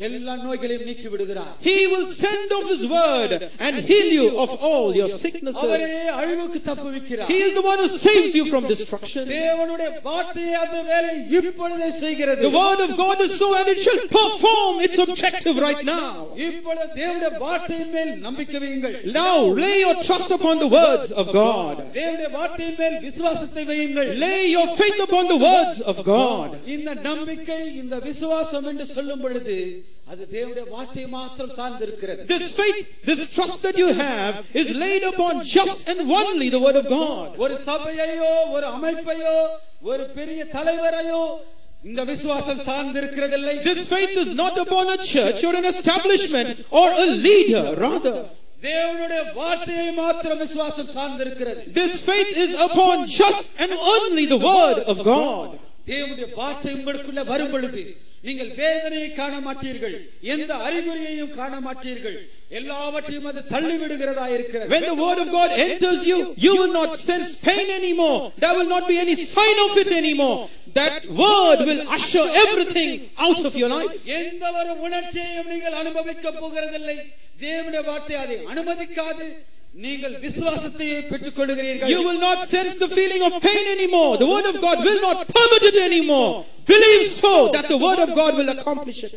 எல்லா நோய்களையும் நீக்கி விடுகிறார். He will send off his word and heal you of all your sicknesses. அவரே அழிவுக்கு தப்புவிக்கிறார். He is the one who saves you from destruction. தேவனுடைய வார்த்தை அந்த வேலை இப்பொழுதே செய்கிறது. The word of God is so, and it shall perform its objective right now. இப்பொழுது தேவனுடைய வார்த்தையின் மேல் நம்பிக்கை வையுங்கள். Now lay your trust upon the words of God. தேவனுடைய வார்த்தையின் மேல் விசுவாசத்தை வையுங்கள். Lay your faith upon the words of God. இந்த நம்பிக்கை இந்த விசுவாசம் என்று சொல்லும் பொழுது அது தேவனுடைய வார்த்தையை மாத்திரம் சார்ந்து இருக்கிறது. This faith, this trust that you have is laid upon just and only the word of God. ஒரு சபையையோ ஒரு அமைப்பையோ ஒரு பெரிய தலைவரையோ இந்த விசுவாசம் சார்ந்து இருக்கிறதில்லை. This faith is not upon a church or an establishment or a leader, rather. தேவனுடைய வார்த்தையை மாத்திரம் விசுவாசம் சார்ந்து இருக்கிறது. This faith is upon just and only the word of God. தேவனுடைய வார்த்தை உங்களுக்குள்ள வரும் பொழுது நீங்கள் வேதனையை காண மாட்டீர்கள், எந்த அறிகுறியையும் காண மாட்டீர்கள், எல்லாவற்றையும் அது தள்ளி விடுகிறதா இருக்கிறது. When the word of God enters you, you will not sense pain anymore. There will not be any sign of it anymore. That word will usher everything out of your life. எந்த ஒரு உணர்ச்சியையும் நீங்கள் அனுபவிக்க போகிறதில்லை. தேவனுடைய வார்த்தை அதை அனுமதிக்காது. நீங்கள் விசுவாசத்தையே பெற்றுக் கொள்கிறீர்கள். You will not sense the feeling of pain anymore. The word of God will not permit it anymore. Believe so that the word of God will accomplish it.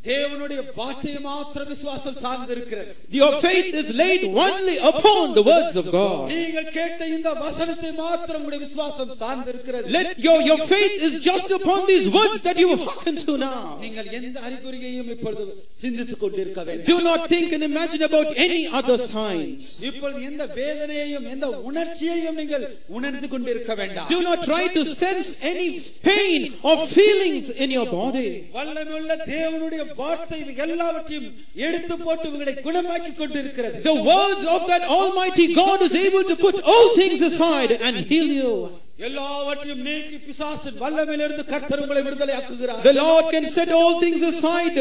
தேவனுடைய வார்த்தையை மாத்திரம் விசுவாசம் சார்ந்து இருக்கிறது. Your faith is laid only upon the words of God. நீங்கள் கேட்ட இந்த வசனத்தை மாத்திரம் உங்களுடைய விசுவாசம் சார்ந்து இருக்கிறது. Let your faith is just upon these words that you hearken to now. நீங்கள் எந்த அறிகுறியையும் இப்பொழுது சிந்தித்துக் கொண்டிருக்க வேண்டாம். Do not think and imagine about any other signs. இப்பொழுது எந்த வேதனையையும் எந்த உணர்ச்சியையும் நீங்கள் உணர்ந்து கொண்டிருக்க வேண்டாம். Do not try to sense any pain or feelings in your body. வல்லமையுள்ள தேவனுடைய வார்த்தை எல்லாவற்றையும் எடுத்து போட்டு உங்களை குணமாக்கி கொண்டிருக்கிறது. The words of that Almighty God is able to put all things aside and heal you. எல்லாவற்றையும் நீக்கி பிசாசின் வல்லமையிலிருந்து கர்த்தர் உங்களை விடுதலையாக்குகிறார். The Lord can set all things aside,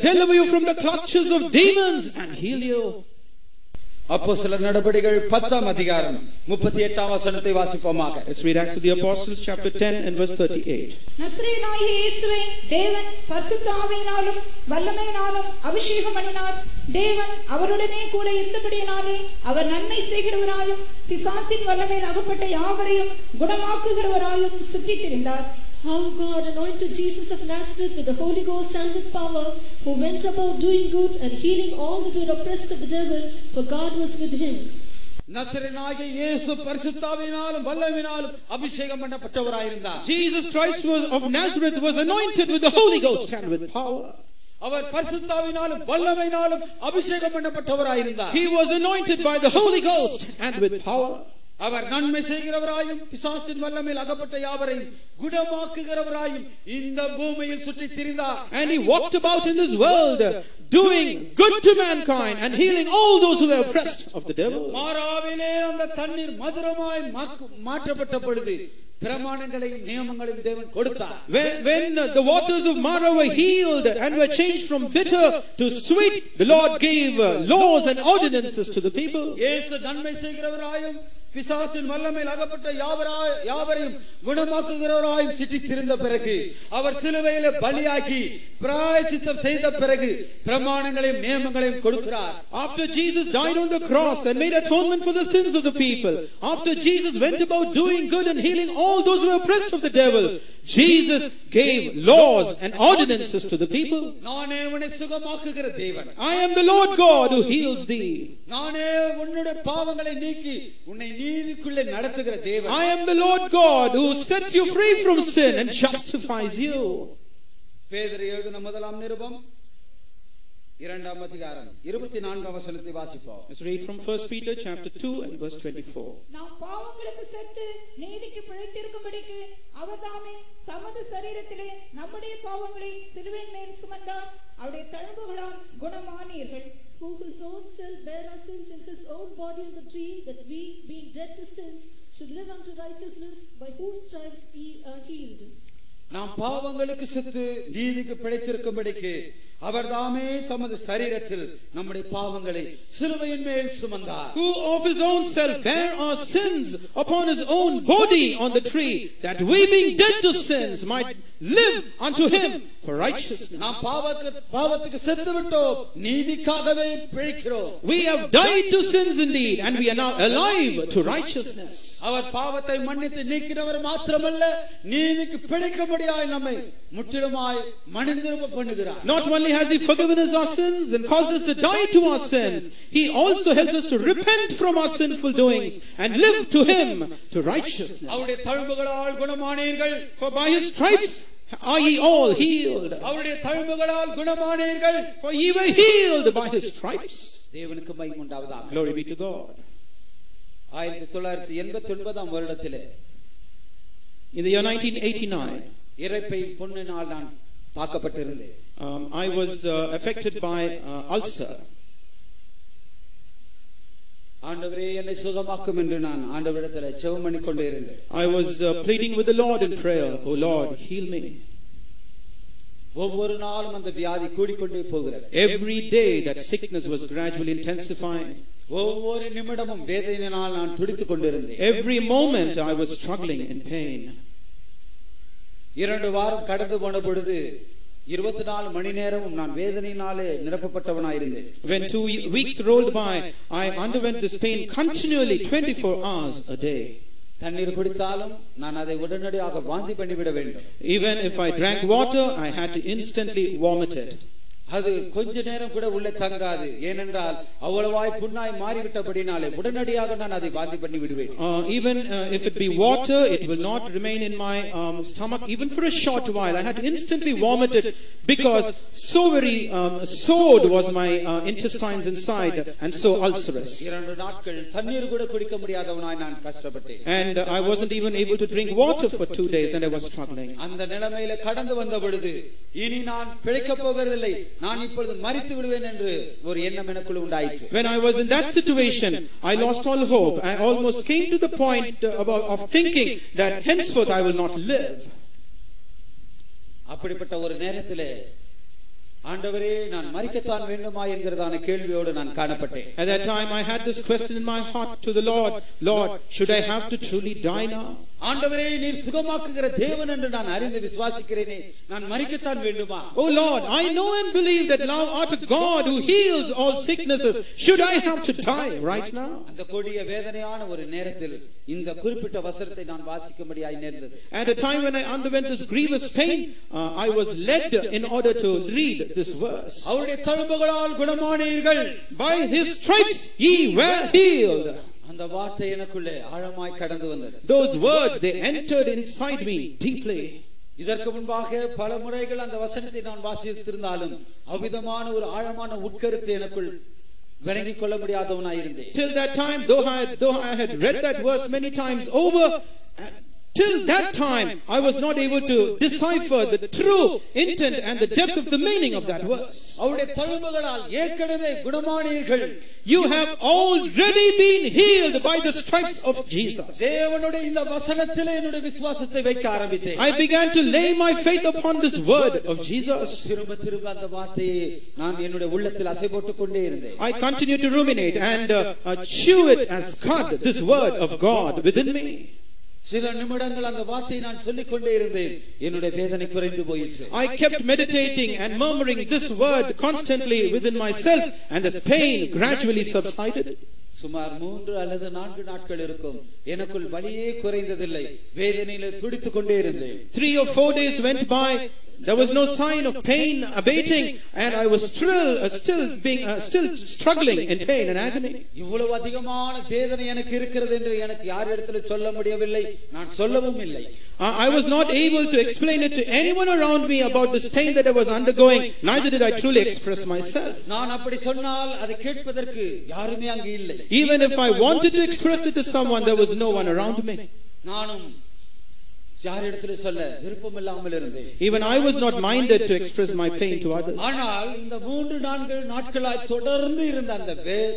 deliver you from the clutches of demons and heal you. அப்போஸ்தலர் நடபடிகள் 10ஆம் அதிகாரம் 38ஆம் வசனத்தை வாசிப்போமாக. Let's read Acts of the Apostles chapter 10 and verse 38. நசரேயனாகிய இயேசுவை தேவன் பரிசுத்த ஆவியினாலும் வல்லமையினாலும் அபிஷேகம் பண்ணினார். தேவன் அவருடனே கூட இருந்தபடியினாலே அவர் நன்மை செய்கிறவராயும் பிசாசின் வல்லமையில் அகப்பட்ட யாவரையும் குணமாக்குகிறவராயும் சுற்றித் திரிந்தார். How God anointed Jesus of Nazareth with the Holy Ghost and with power, who went about doing good and healing all that were oppressed of the devil, for God was with him. நசரேயனாகிய இயேசு பரிசுத்தாவினாலும் வல்லமையினாலும் அபிஷேகம் பண்ணப்பட்டவராயிருந்தார். Jesus Christ of Nazareth was anointed with the Holy Ghost and with power. அவர் பரிசுத்தாவினாலும் வல்லமையினாலும் அபிஷேகம் பண்ணப்பட்டவராயிருந்தார். He was anointed by the Holy Ghost and with power. அவர் நன்மை செய்கிறவராயும் பிசாசின் வல்லமையில் அகப்பட்ட யாவரையும் குணமாக்குகிறவராயும் இந்த பூமியில் சுற்றி திரிந்தார். And he walked about in this world doing good to mankind and healing all those who were oppressed of the devil. மாறாவிலே அந்த தண்ணீர் மதுரமாய் மாற்றப்பட்ட பொழுது பிரமாணங்களையும் நியமங்களையும் தேவன் கொடுத்தார். When the waters of Mara were healed and were changed from bitter to sweet, the Lord gave laws and ordinances to the people. இயேசு நன்மை செய்கிறவராயும் பிசாசின் வல்லமையில் அகப்பட்ட யாவரையும் குணமாக்குகிறவராயும் சுற்றி திரிந்த பிறகு அவர் சிலுவையிலே பலியாகி பிராயச்சித்தம் செய்த பிறகு பிரமாணங்களையும் நியமங்களையும் கொடுக்கிறார். After Jesus died on the cross and made atonement for the sins of the people, after Jesus went about doing good and healing all those who were oppressed of the devil, Jesus gave laws and ordinances to the people. நானே உன்னை சுகமாக்குகிற தேவன். I am the Lord God who heals thee. நானே உன்னுடைய பாவங்களை நீக்கி உன்னை நீதிக்குள்ளே நடத்துகிற தேவன். I am the Lord God who sets you free from sin and justifies you. பேதுரு எழுதின முதலாம் நிருபம் 2ஆம் அதிகாரம் 24ஆம் வசனத்தை வாசிப்போம். Let's read from 1 Peter chapter 2 and verse 24. நாம் பாவங்களுக்கு செத்து நீதிக்கு பிழைத்திருக்கும்படிக்கு அவர்தாமே தமது சரீரத்திலே நம்முடைய பாவங்களை சிலுவையின் மேல் சுமந்தார், அவருடைய தழும்புகளால் குணமானீர்கள். Who his own self bare our sins in his own body on the tree, that we, being dead to sins, should live unto righteousness, by whose stripes ye are healed. நாம் பாவங்களுக்கு செத்து நீதிக்கு பிழைத்திருக்கும்படிக்கு அவர்தாமே தமது சரீரத்தில் நம்முடைய பாவங்களை சிலுவையின் மேல் சுமந்தார். Who of his own self bare our sins upon his own body on the tree, that we being dead to sins might live unto him for righteousness. நாம் பாவத்துக்கு செத்து விட்டோம், நீதிக்காகவே பிழைக்கிறோம். We have died to sins indeed, and we are now alive to righteousness. அவர் பாவத்தை மன்னித்து நீக்கினவர் மாத்திரமல்ல, நீதிக்கு பிழைக்கும்படியாய் நம்மை முற்றிலுமாய் மனந்திரும்ப பண்ணுகிறார். Not only has he forgiven us our sins and caused us to die to our sins, he also helps us to repent from our sinful doings and live to him to righteousness. அவருடைய தழும்புகளால் குணமானீர்கள். For by his stripes are ye all healed. அவருடைய தழும்புகளால் குணமானீர்கள். For ye were healed by his stripes. தேவனுக்கு மகிமை உண்டாவதாக. Glory be to God. 1989ஆம் வருடத்திலே, in the year 1989, இரைப்பை புண்ணினால் நான் தாக்கப்பட்டிருந்தேன். I was affected by ulcer. ஆண்டவரே என்னை சுகமாக்கும் என்று நான் ஆண்டவரிடத்தில் ஜெபம் பண்ணிக்கொண்டே இருந்தேன். I was pleading with the Lord in prayer, "Oh Lord, heal me." ஒவ்வொரு நாளும் அந்த வியாதி கூடிக்கொண்டே போகிறது. Every day that sickness was gradually intensifying. ஒவ்வொரு நிமிடமும் வேதனையினால் நான் துடித்துக் கொண்டிருந்தேன். Every moment I was struggling in pain. 2 வாரம் கடந்து போன பொழுது 24 மணி நேரமும் நான் வேதனையினாலே நிரப்பப்பட்டவனாயிருந்தேன். When 2 weeks rolled by, I underwent this pain continually 24 hours a day. தண்ணீர் குடித்தாலும் நான் அதை உடனடியாக வாந்தி பண்ணிவிட வேண்டும். Even if I drank water, I had to instantly vomit it. அது கொஞ்ச நேரம் கூட உள்ளே தங்காது. ஏனென்றால் அவ்வளவாய் புண்ணாய் மாறிவிட்டபடினாலே உடனடியாக நான் அதை வாந்தி பண்ணி விடுவேன். Even if it be water, it will not remain in my stomach even for a short while. I had to instantly vomit it because so very sore was my intestines inside and so ulcerous. 2 நாட்கள் தண்ணீர் கூட குடிக்க முடியாதவனாய் நான் கஷ்டப்பட்டேன். And I wasn't even able to drink water for 2 days and I was struggling. அந்த நிலைமையில கடந்து வந்த பொழுது இனி நான் பிழைக்கப் போகிறதில்லை, நான் இப்பொழுது மரித்து விடுவேன் என்று ஒரு எண்ணம் எனக்குள்ள உண்டாயிற்று. When I was in that situation, I lost all hope. I almost came to the point of thinking that henceforth I will not live. அப்படிப்பட்ட ஒரு நேரத்திலே ஆண்டவரே நான் மரிக்கத்தான் வேண்டுமா என்கிறதான கேள்வியோடு நான் காணப்பட்டேன். At that time I had this question in my heart to the Lord, "Lord, should I have to truly die now?" ஆண்டவரே நீர் சுகமாக்குகிற தேவன் என்று நான் அறிந்து விசுவாசிக்கிறேனே, நான் மரிக்கத்தான் வேண்டுமா? Oh Lord, I know and believe that thou art a God who heals all sicknesses. Should I have to die right now? அந்த கொடிய வேதனையான ஒரு நேரத்தில் இந்த குறிப்பிட்ட வசனத்தை நான் வாசிக்கும்படியாய் நேர்ந்தது. At a time when I underwent this grievous pain, I was led in order to read this verse. அவருடைய தழும்புகளால் குணமானீர்கள். By his stripes ye were healed. அந்த வார்த்தை எனக்குள்ளே ஆழமாய் கடந்து வந்தது. Those words, they entered inside me deeply. இதற்கு முன்பாக பல முறைகள் அந்த வசனத்தை நான் வாசித்திருந்தாலும் அவ்விதமான ஒரு ஆழமான உட்கருத்து எனக்குள் விளங்கிக் கொள்ள முடியாதவனாயிருந்தேன். Till that time, though I had read that verse many times over, till that time I was not able to decipher the true intent and the depth of the meaning of that verse. அவருடைய தழும்புகளால் ஏற்கனவே குணமானீர்கள். You have already been healed by the stripes of Jesus. தேவனுடைய இந்த வசனத்திலே என்னுடைய விசுவாசத்தை வைக்க ஆரம்பித்தேன். I began to lay my faith upon this word of Jesus. திரும்ப திரும்ப அந்த வார்த்தையை நான் என்னுடைய உள்ளத்தில் அசை போட்டுக் கொண்டே இருந்தேன். I continued to ruminate and chew it as cud, this word of God within me. சில நிமிடங்கள் அந்த வார்த்தையை நான் சொல்லிக் கொண்டே இருந்தேன். என்னுடைய வேதனை குறைந்து போயிற்று. I kept meditating and murmuring this word constantly within myself, and this pain gradually subsided. சுமார் 3 அல்லது 4 நாட்கள் இருக்கும். எனக்குள் வலியே குறைந்ததில்லை. வேதனையில துடித்துக் கொண்டே இருந்தேன். 3 or 4 days went by. There was no sign of pain abating, and I was still struggling in pain and agony. இவ்வளவு அதிகமான வேதனை எனக்கு இருக்கிறது என்று எனக்கு யாரிடத்தில் சொல்ல முடியவில்லை. நான் சொல்லவும் இல்லை. I was not able to explain it to anyone around me about this pain that I was undergoing. Neither did I truly express myself. நான் அப்படி சொன்னால் அதை கேட்பதற்கு யாருமே அங்கே இல்லை. Even if I wanted to express it to someone, there was no one around me. நானும் யாரிடத்தில் சொல்ல விருப்பமில்லாமல் இருந்தேன். Even I was not minded to express my pain to others. ஆனால் இந்த 3-4 நாட்களாய் தொடர்ந்து இருந்த அந்த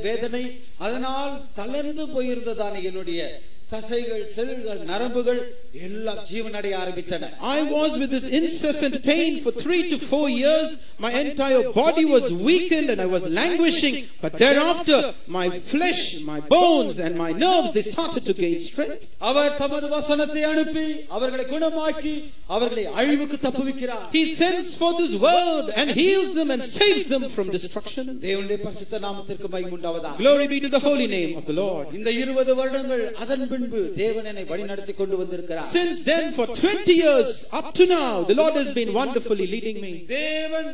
வேதனை அதனால் தளர்ந்து போயிருந்ததான என்னுடைய தசைகள், செல்கள், நரம்புகள் எல்லாம் ஜீவனடைய ஆரம்பித்தன. I was with this incessant pain for 3 to 4 years. My entire body was weakened and I was languishing. But thereafter, my flesh, my bones and my nerves, they started to gain strength. அவர் தமது வசனத்தை அனுப்பி அவர்களை குணமாக்கி அவர்களை அழிவுக்கு தப்புவிக்கிறார். He sends forth His word and heals them and saves them from destruction. தேவனுடைய பரிசுத்த நாமத்திற்கு மகிமை உண்டாவதாக. Glory be to the holy name of the Lord. இந்த 20 வருடங்கள் அதன் பின்பு தேவன் என்னை வழிநடத்தி கொண்டு வந்திருக்கிறார். Since then, for 20 years up to now, the Lord has been wonderfully leading me. தேவன்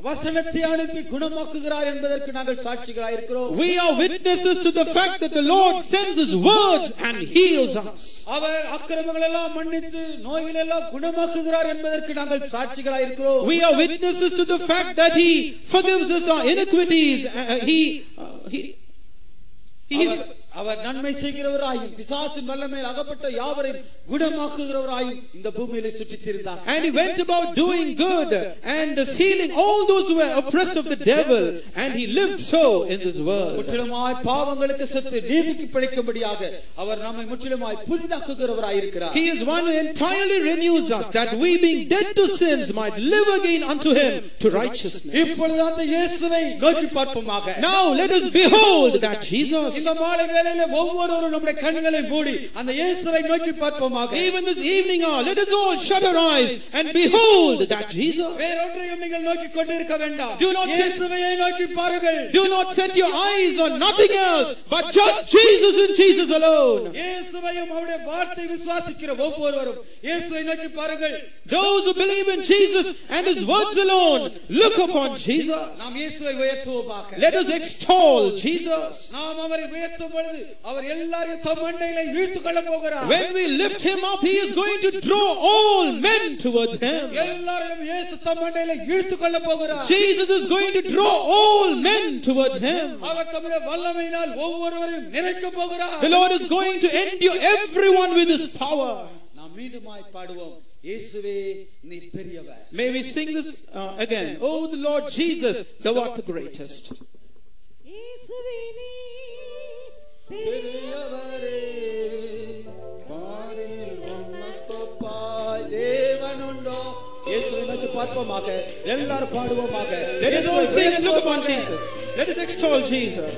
வசனத்தை அனுப்பி குணமாக்குகிறார் என்பதற்கு நாங்கள் சாட்சிகளாய் இருக்கிறோம். We are witnesses to the fact that the Lord sends His words and heals us. அவர் அக்கிரமங்கள் எல்லாம் மன்னித்து நோய்கள் எல்லாம் குணமாக்குகிறார் என்பதற்கு நாங்கள் சாட்சிகளாய் இருக்கிறோம். We are witnesses to the fact that He forgives us our iniquities. அவர் நன்மை செய்கிறவராயும் பிசாசின் வல்லமையில் அகப்பட்ட யாவரையும் குணமாக்குகிறவராயும் இந்த பூமியிலே சுற்றித் திரிந்தார். And He went about doing good and healing all those who were oppressed of the devil, and He lived so in this world. முற்றிலுமாய் பாவங்களுக்கு செத்து நீதிக்கு பிழைக்கும்படியாக அவர் நம்மை முற்றிலுமாய் புதிதாக்குகிறவராய் இருக்கிறார். He is one who entirely renews us, that we being dead to sins might live again unto Him to righteousness. இப்பொழுது அந்த இயேசுவை நோக்கி பார்ப்போமாக. Now let us behold that Jesus. இந்த மாலை வேளையிலே ஒவ்வொருவரும் நம்முடைய கண்களை மூடி அந்த இயேசுவை நோக்கி பார்ப்போமாக. Even this evening hour, let us all shut our eyes and behold that Jesus. வேறொன்றையும் நீங்கள் நோக்கி கொண்டிருக்க வேண்டாம். Do not இயேசுவையே நோக்கி பாருங்கள். Do not set your eyes on nothing else but just Jesus and Jesus alone. இயேசுவையும் அவருடைய வார்த்தையை விசுவாசிக்கிற ஒவ்வொருவரும் இயேசுவை நோக்கி பாருங்கள். Those who believe in Jesus and His words alone, look upon Jesus. நாம் இயேசுவை உயர்த்துவோமாக. Let us extol Jesus. நாம் அவரை உயர்த்தும் பொழுது அவர் எல்லாரையும் தம் மண்டையிலே இழுத்துக் கொள்ள போகிறார். When we lift Him up, He is going to draw all men towards Him. எல்லாரையும் இயேசு தம் மண்டையிலே இழுத்துக் கொள்ள போகிறார். Jesus is going to draw all men towards Him. அவர் தம்முடைய வல்லமையினால் ஒவ்வொருவரையும் நிறைக்க போகிறார். The Lord is going to endure everyone with His power. நாம் மீண்டுமாய் பாடுவோம். இயேசுவே நீ பெரியவர். May we sing this again. Oh, the Lord Jesus, Thou art the greatest. இயேசுவே நீ பெரியவரே வானில் உம்மக்கொப்பாய் தேவனுண்டோ. இயேசுவை நோக்கி பார்ப்போமாக. எல்லாரும் பாடுவோமாக. Let us all sing and look upon Jesus. Let us extol Jesus.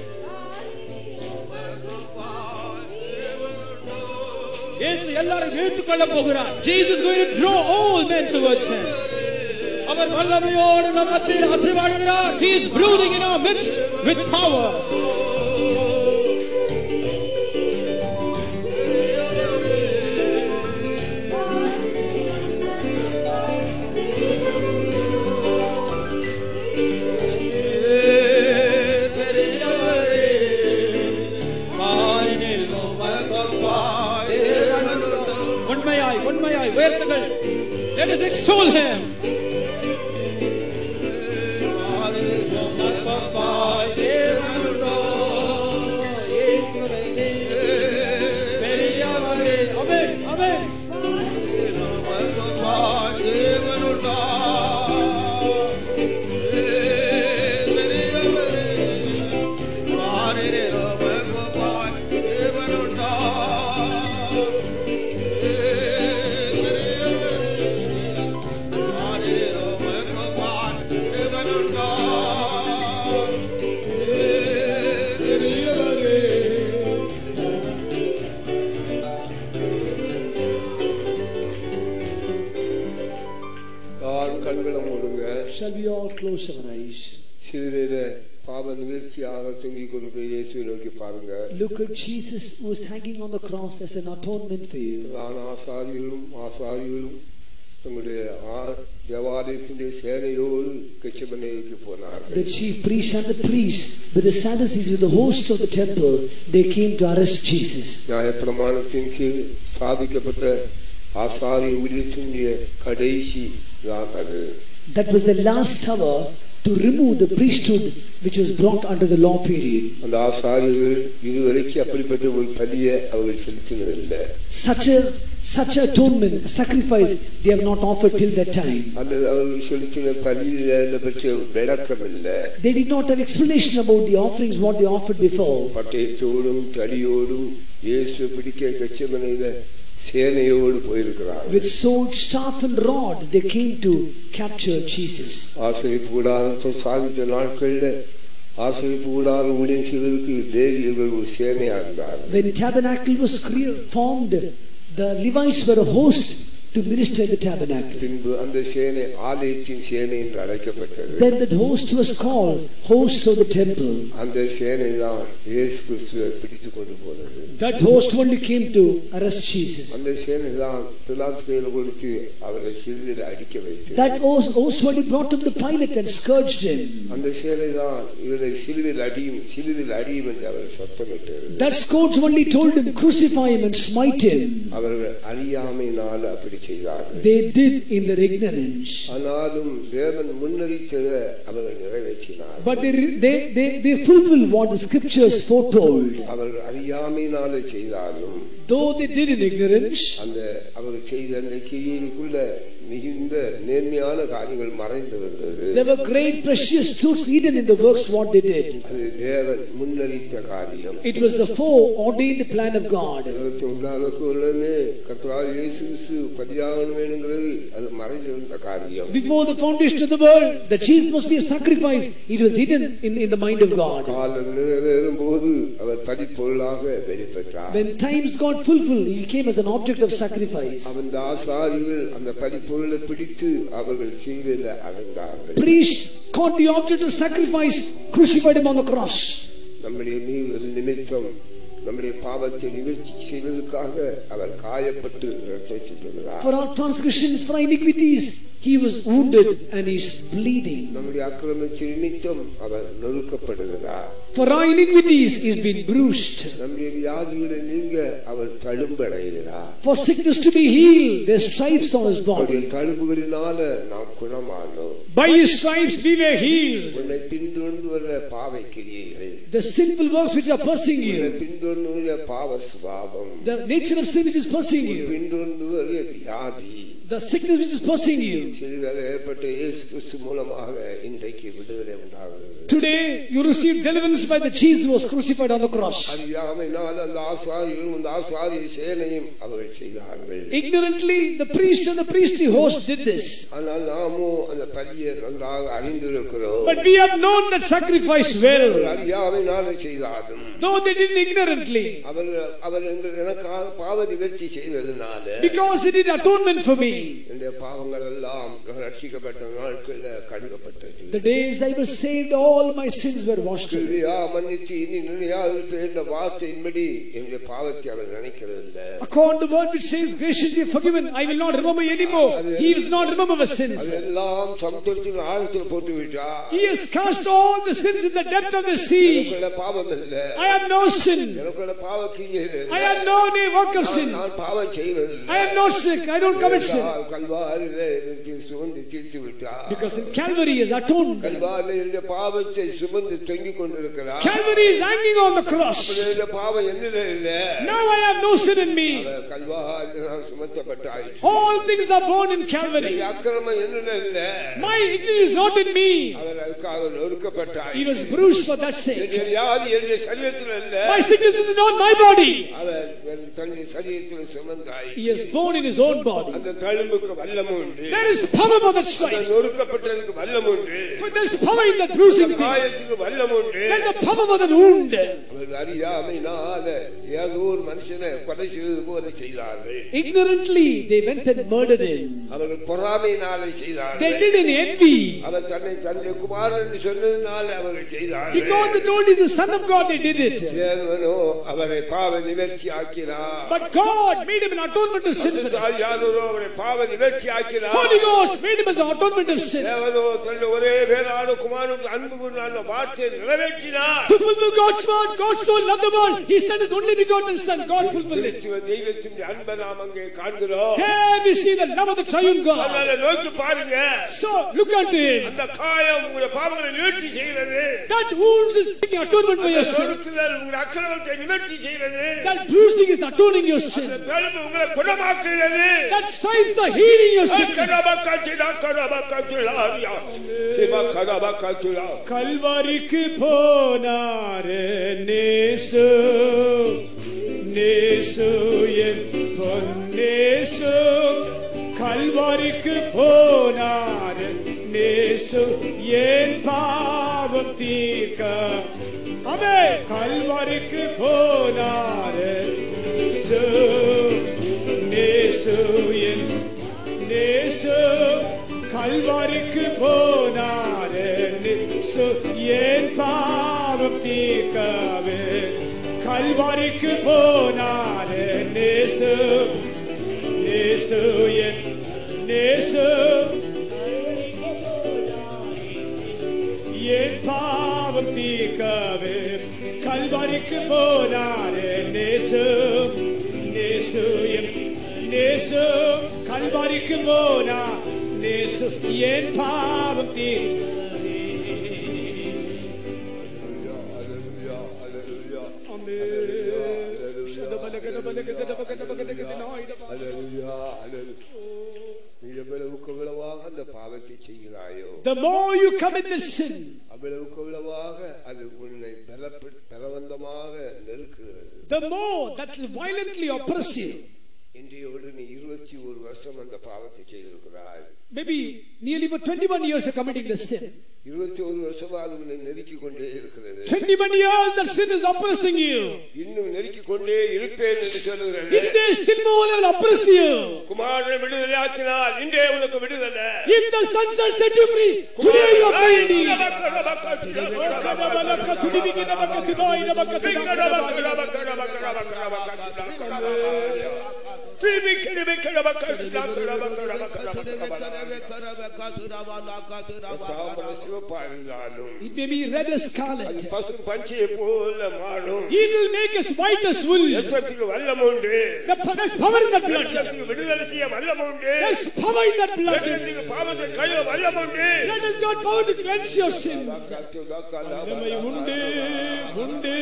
இயேசு எல்லாரும் இழுத்துக் கொள்ள போகிறார். Jesus is going to draw all men towards Him. அவர் வல்லமையோடு நம் மத்தியில் அசைவாடுகிறார். He is brooding in our midst with power. வானில் உண்மையாய் உயர்த்துங்கள். Let us extol him. Shall we all close our eyes? Look at Jesus who is hanging on the cross as an atonement for you. The chief priests and the priests with the Sadducees, with the hosts of the temple, they came to arrest Jesus. That was the last hour to remove the priesthood which was brought under the law period. Such atonement, sacrifice, they have not offered till that time. They did not have explanation about the offerings what they offered before. With sword, staff and rod they came to capture Jesus. When tabernacle was formed, the Levites were a host to minister in the tabernacle. Then that host was called host of the temple. That host only came to arrest Jesus. That host only brought him to Pilate and scourged him. That scourge only told him, crucify him and smite him. They did in their ignorance. But they fulfilled what the scriptures foretold. Though they did in ignorance, there were great precious truths hidden in the works what they did. It was the foreordained plan of God. Before the foundation of the world, that Jesus must be a sacrifice. It was hidden in the mind of God. When times got fulfilled, he came as an object of sacrifice. Priests caught the object of sacrifice, crucified him on the cross. For our transgressions, for our iniquities, he was wounded and he is bleeding. For our iniquities, he has been bruised. For sickness to be healed, there are stripes on his body. By his stripes we were healed. The sinful works which are pursuing you, the nature of sin which is pursuing you, the sickness which is pursuing you, today you receive deliverance by the Jesus who was crucified on the cross. Ignorantly, the priest and the priestly host did this. But we have known that sacrifice well. Though they did it ignorantly, because he did atonement for me. The days I was saved, all my sins were washed away. According to the word which says, graciously forgiven, I will not remember anymore. He does not remember my sins. He has cast all the sins in the depth of the sea. எனக்குள்ள பாவம் இல்லை. I have no sin. எனக்குள்ள பாவ கிரியை இல்லை. I have no work of sin. நான் பாவம் செய்வதில்லை. I am not sick. I don't commit sin. கல்வாரியிலே எனக்கு சுமந்து தீர்த்து விட்டார். Because in Calvary is atoned. கல்வாரியிலே என்னுடைய பாவத்தை சுமந்து தொங்கிக் கொண்டிருக்கிறார். Calvary is hanging on the cross. என்னுடைய பாவம் என்னிலே இல்லை. Now I have no sin in me. கல்வாரியிலே நான் சுமத்தப்பட்டாயிற்று. All things are born in Calvary. அக்கிரமம் என்னிலே இல்லை. My iniquity is not in me. அவர் அதுக்காக நொறுக்கப்பட்டார். He was bruised for that sake. என்னுடைய வியாதி என்னுடைய சரீரத்தில் இல்லை. My sickness is not my body. அவர் தன்னுடைய சரீரத்தில் சுமந்தாய். He is born in his own body. அந்த தழும்புக்கு வல்லமை உண்டு. There is power for that stripes. நொறுக்கப்பட்டதுக்கு வல்லமை உண்டு. For there is power in that bruising. காயத்துக்கு வல்லமை உண்டு. There is power for that wound. அவர் அறியாமையினால ஏதோ ஒரு மனுஷனை கொலை செய்வது போல செய்தார்கள். Ignorantly they went and murdered him. அவர்கள் பொறாமையினாலே செய்தார்கள். They did in envy. அவர் தன்னுடைய குமாரன் என்று சொன்னதினால அவர்கள் செய்தார்கள். Because they told he's the son of God, they did it. தேவனோ அவரை பாவ நிவர்த்தி ஆக்கினார். But God made him an atonement of sin. யாரோ அவரை பாவ நிவர்த்தி ஆக்கினார். Holy Ghost made him as an atonement of sin. தேவனோ தன்னுடைய ஒரே பேரான குமாரனுக்கு அன்பு கூர்ந்த வார்த்தையை நிறைவேற்றினார். To fulfill God's word, God so loved the world, He sent His only begotten Son. God fulfilled it. தெய்வத்தின் அன்பை நாம் அங்கே காண்கிறோம். Here we see the love of the triune God. அதனால நோக்கி பாருங்க. So look unto Him. அந்த காயம் உங்களுடைய பாவங்களை நிவர்த்தி செய்கிறது. That wounds is making atonement for your sin. உங்களுடைய அக்கிரமத்தை நிவர்த்தி செய்கிறது. That bruising is atoning your sin. அந்த தழும்பு உங்களை குணமாக்குகிறது. That stripes are healing your sin. கல்வாரிக்கு போனாரே நேசு நேசு என் பொன்னேசு கல்வாரிக்கு போனாரே நேசு என் பாவம் தீர்க்க அமே கல்வாரிக்கு போனாரே நேசு நேசு என் நேசு கல்வாரிக்கு போனாரே நேசு என் பாவம் தீர்க்கவே கல்வாரிக்கு போனாரே நேசு நேசு என் நேசு என் பாவம் தீர்க்கவே கல்வாரிக்கு போனாரே நேசு நேசு என் நேசு கல்வாரிக்கு போனா நேசு என் பாவம் தீர்க்கவே அந்த பாவத்தை செய்கிறாயோ the more you commit the sin அவ்வளவுக்கு அது உன்னை பலவந்தமாக நெருக்குகிறது. the more that will violently oppress you. இன்றையோடு நீ 21 வருஷம் அந்த பாவத்தை செய்திருக்கிறாய். Maybe nearly for 21 years you're committing this sin. 21 வருஷமா அது உன்னை நெருக்கிக் கொண்டே இருக்கிறது. 21 years that sin is oppressing you. இன்னும் நெருக்கிக் கொண்டே இருப்பேன் என்று சொல்லுகிறது. This day still more will oppress you. குமாரனை விடுதலையாக்கினால் இன்றே உனக்கு விடுதலை. If the son shall set you free, today you are free. It may be red as scarlet. It will make us white as wool. There's power in that blood. There's power in that blood. Let us God power to cleanse your sins. உண்டு உண்டு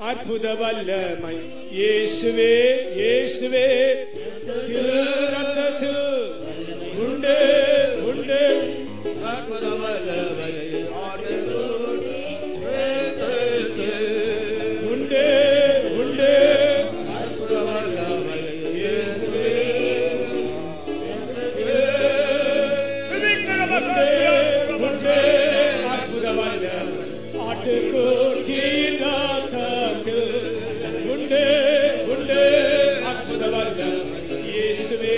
அற்புத வல்லமை இயேசுவே இயேசுவே திருரத்தத்து உண்டு உண்டு அற்புத வல்லமை உண்டு உண்டு அற்புத வல்லமை இயேசுவே உண்டு அற்புத வல்லமை ஆட்டுக்குட்டியின் ரத்தத்து உண்டு உண்டு அற்புத வல்லமை இயேசுவே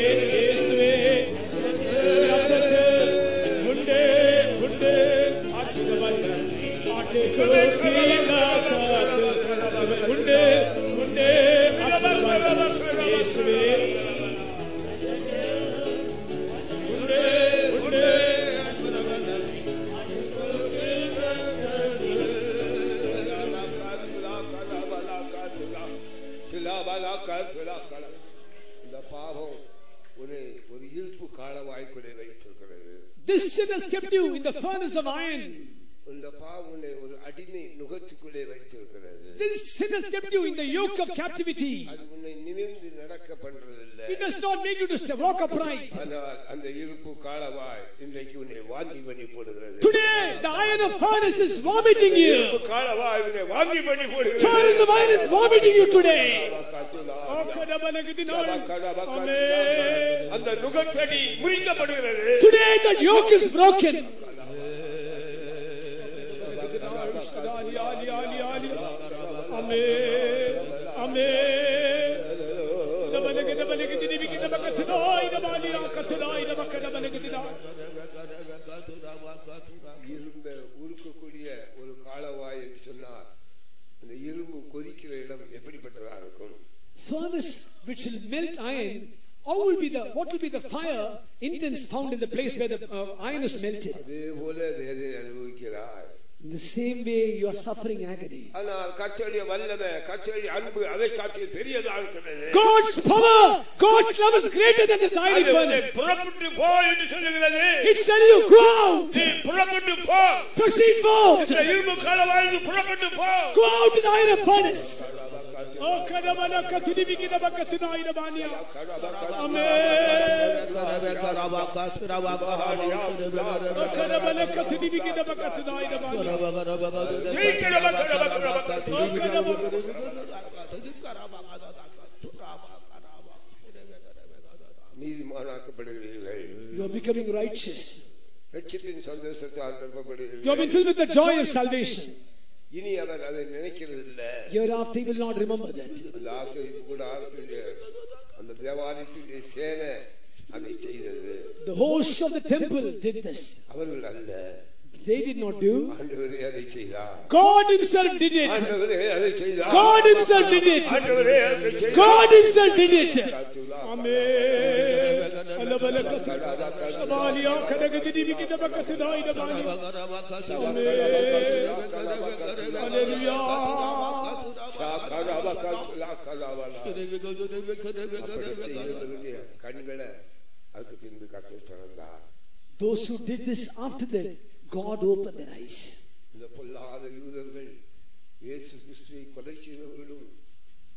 ஒரு இருப்பு காலவாய்க்குள்ளே வைத்திருக்கிறது. This sin has kept you in the furnace of iron. இந்த பாவம் உன்னை ஒரு அடிமை நுகத்துக்குள்ளே வைத்திருக்கிறது. This sin has kept you in the yoke of captivity. அது உன்னை நிமிர்ந்து நடக்க பண்றதில்லை. It does not make you to walk upright. ஆனால் அந்த இருப்பு காலவாய் இன்றைக்கு உன்னை வாந்தி பண்ணி போடுகிறது. Today the iron of furnace is vomiting you. இருப்பு காலவாய் உன்னை வாந்தி பண்ணி போடுகிறது. Furnace of iron is vomiting you today. அந்த நுகத்தடி முறிக்கப்படுகிறது. Today the yoke is broken. இரும்பை உருக்கக்கூடிய ஒரு காலவாய் என்று சொன்னார். இந்த இரும்பு கொதிக்கிற இடம் எப்படிப்பட்டதா இருக்கும்? Furnace which will melt iron. What will be the fire intense found in the place where the iron is melted? அதே போல வேதனை அனுபவிக்கிறாய். In the same way you are suffering agony. ஆனால் கர்த்தருடைய வல்லமை, கர்த்தருடைய அன்பு அதை காட்டிலும் பெரியதா இருக்கிறது. God's power, God's love is greater than this iron furnace. புறப்பட்டு போ என்று சொல்லுகிறது. It's telling you go out. புறப்பட்டு போ. Proceed forth. இந்த இரும்பு காலவாயிலிருந்து புறப்பட்டு போ. Go out to the iron furnace. Oh kadabana kathibi kidabaka tunaina bania. Amen. Kadabana kathibi kidabaka tunaina bania. நீதிமானாக்கப்படுகிறீர்கள். You are becoming righteous. ரட்சிப்பின் சந்தோஷத்தால் நிரப்பப்படுகிறீர்கள். You have been filled with the joy of salvation. இனி அவர் அதை நினைக்கிறது இல்லை. Hereafter he will not remember that. அந்த ஆசரிப்பு கூடாரத்திலே அந்த தேவாலயத்திலே சேனை அதை செய்தது. The host of the temple did this. அவர்கள் அல்ல. They did not do. ஆண்டவரே அதை செய்தார். God himself did it. ஆண்டவரே அதை செய்தார். God himself did it. ஆண்டவரே அதை செய்தார். God himself did it. Amen. Alabalakatu. Samalia kadagadi bikida bakatuna ida bani. Amen. Hallelujah. கண்களை அதுக்கு பின்பு கர்த்தர் திறந்தார். Those who did this after that, God opened their eyes. இந்த பொல்லாத யூதர்கள் இயேசு கிறிஸ்துவை கொலை செய்தவர்களும்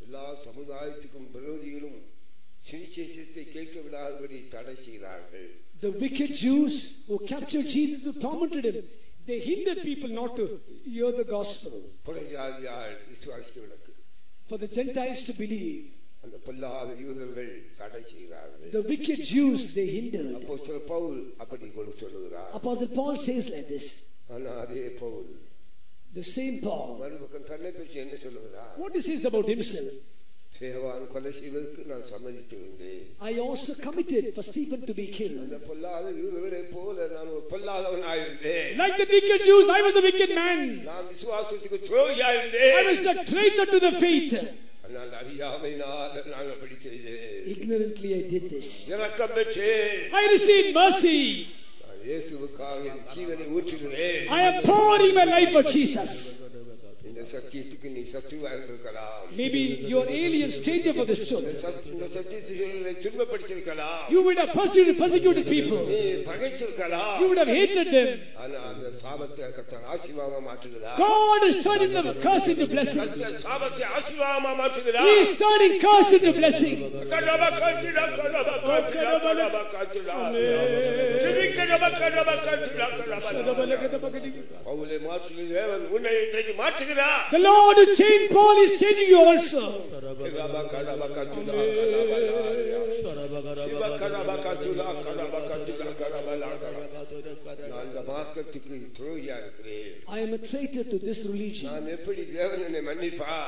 எல்லா சமுதாயத்துக்கும் விரோதிகளும் சுவிசேஷத்தை கேட்க விடாதபடி தடை செய்கிறார்கள். The wicked Jews who captured Jesus, who tormented him, they hindered people not to hear the gospel. புறஜாதியார் விசுவாசிகளுக்கு, for the Gentiles to believe. அந்த பொல்லாத யூதர்கள் தடை செய்கிறார்கள். The wicked Jews they hindered. அப்போஸ்தலர் பவுல் அப்படி சொல்லுகிறார். Apostle Paul says like this. ஆனா அதே பவுல், the same Paul, மறுபக்கம் தன்னை பற்றி என்ன சொல்லுகிறார்? What he says about himself? சேவான் கொலை செய்வதற்கு நான் சம்மதித்திருந்தேன். I also committed for Stephen to be killed. அந்த பொல்லாத யூதர்களை போல நான் ஒரு பொல்லாதவனாயிருந்தேன். Like the wicked Jews, I was a wicked man. நான் விசுவாசத்துக்கு துரோகியாயிருந்தேன். I was a traitor to the faith. நான் அறியாமையினால் நான் அப்படி செய்தேன். Ignorantly I did this. இரக்கம் பெற்றேன். I received mercy. நான் இயேசுவுக்காக என் ஜீவனை ஊற்றுகிறேன். I am pouring my life for Jesus. இந்த சத்தியத்துக்கு நீ சத்துவாக இருக்கலாம். Maybe you are alien stranger for this truth. இந்த சத்தியத்தை துன்பப்படுத்தியிருக்கலாம். You would have persecuted people. நீ பகைத்திருக்கலாம். You would have hated them. ஆனால் அந்த சாபத்தை கர்த்தர் ஆசீர்வாதமாக மாற்றுகிறார். God is turning the curse into blessing. கர்த்தர் சாபத்தை ஆசீர்வாதமாக மாற்றுகிறார். He is turning curse into blessing. பவுலை மாற்றுகிற தேவன் உன்னை இன்றைக்கு மாற்றுகிறார். The Lord who changed Paul is changing you also. I am a traitor to this religion.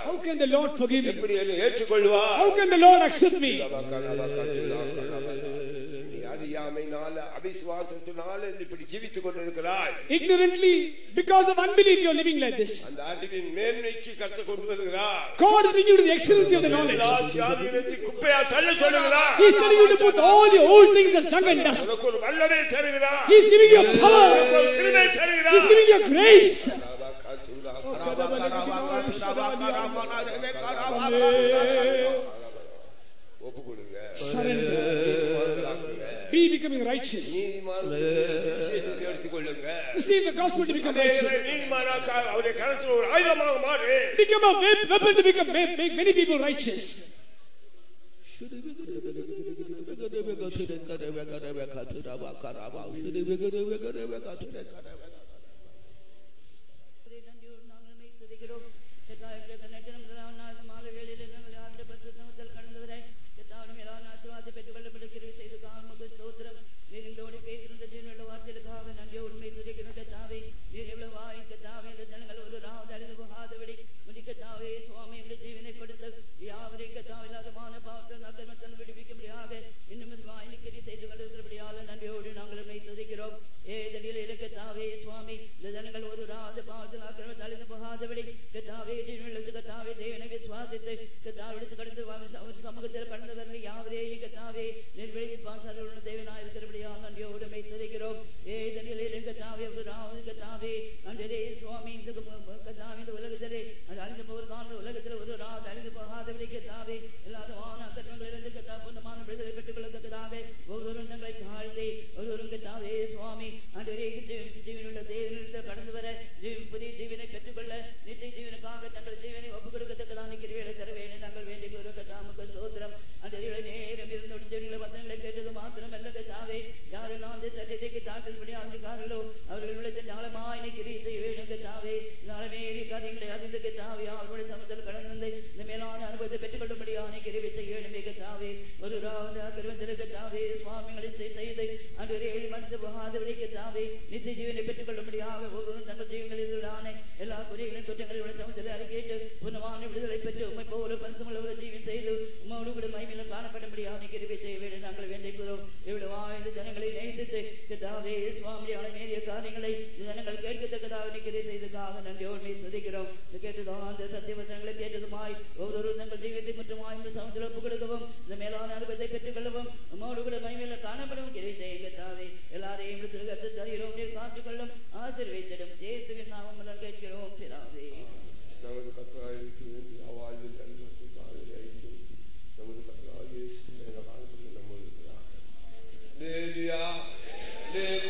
How can the Lord forgive me? How can the Lord accept me? Ignorantly, because of unbelief, you are living like this. God is bringing you to the excellency of the knowledge. He is telling you to put all your old things as dung and dust. He is giving you power. He is giving you grace. we becoming righteous. நீதிமான் எடுத்துக்கொள்ளுங்க. Receive the gospel to become righteous. நீதிமானாக அவருடைய கரத்தில் ஒரு ஆயுதமாக மாறு. Become a weapon to make many people righteous.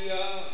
Hallelujah.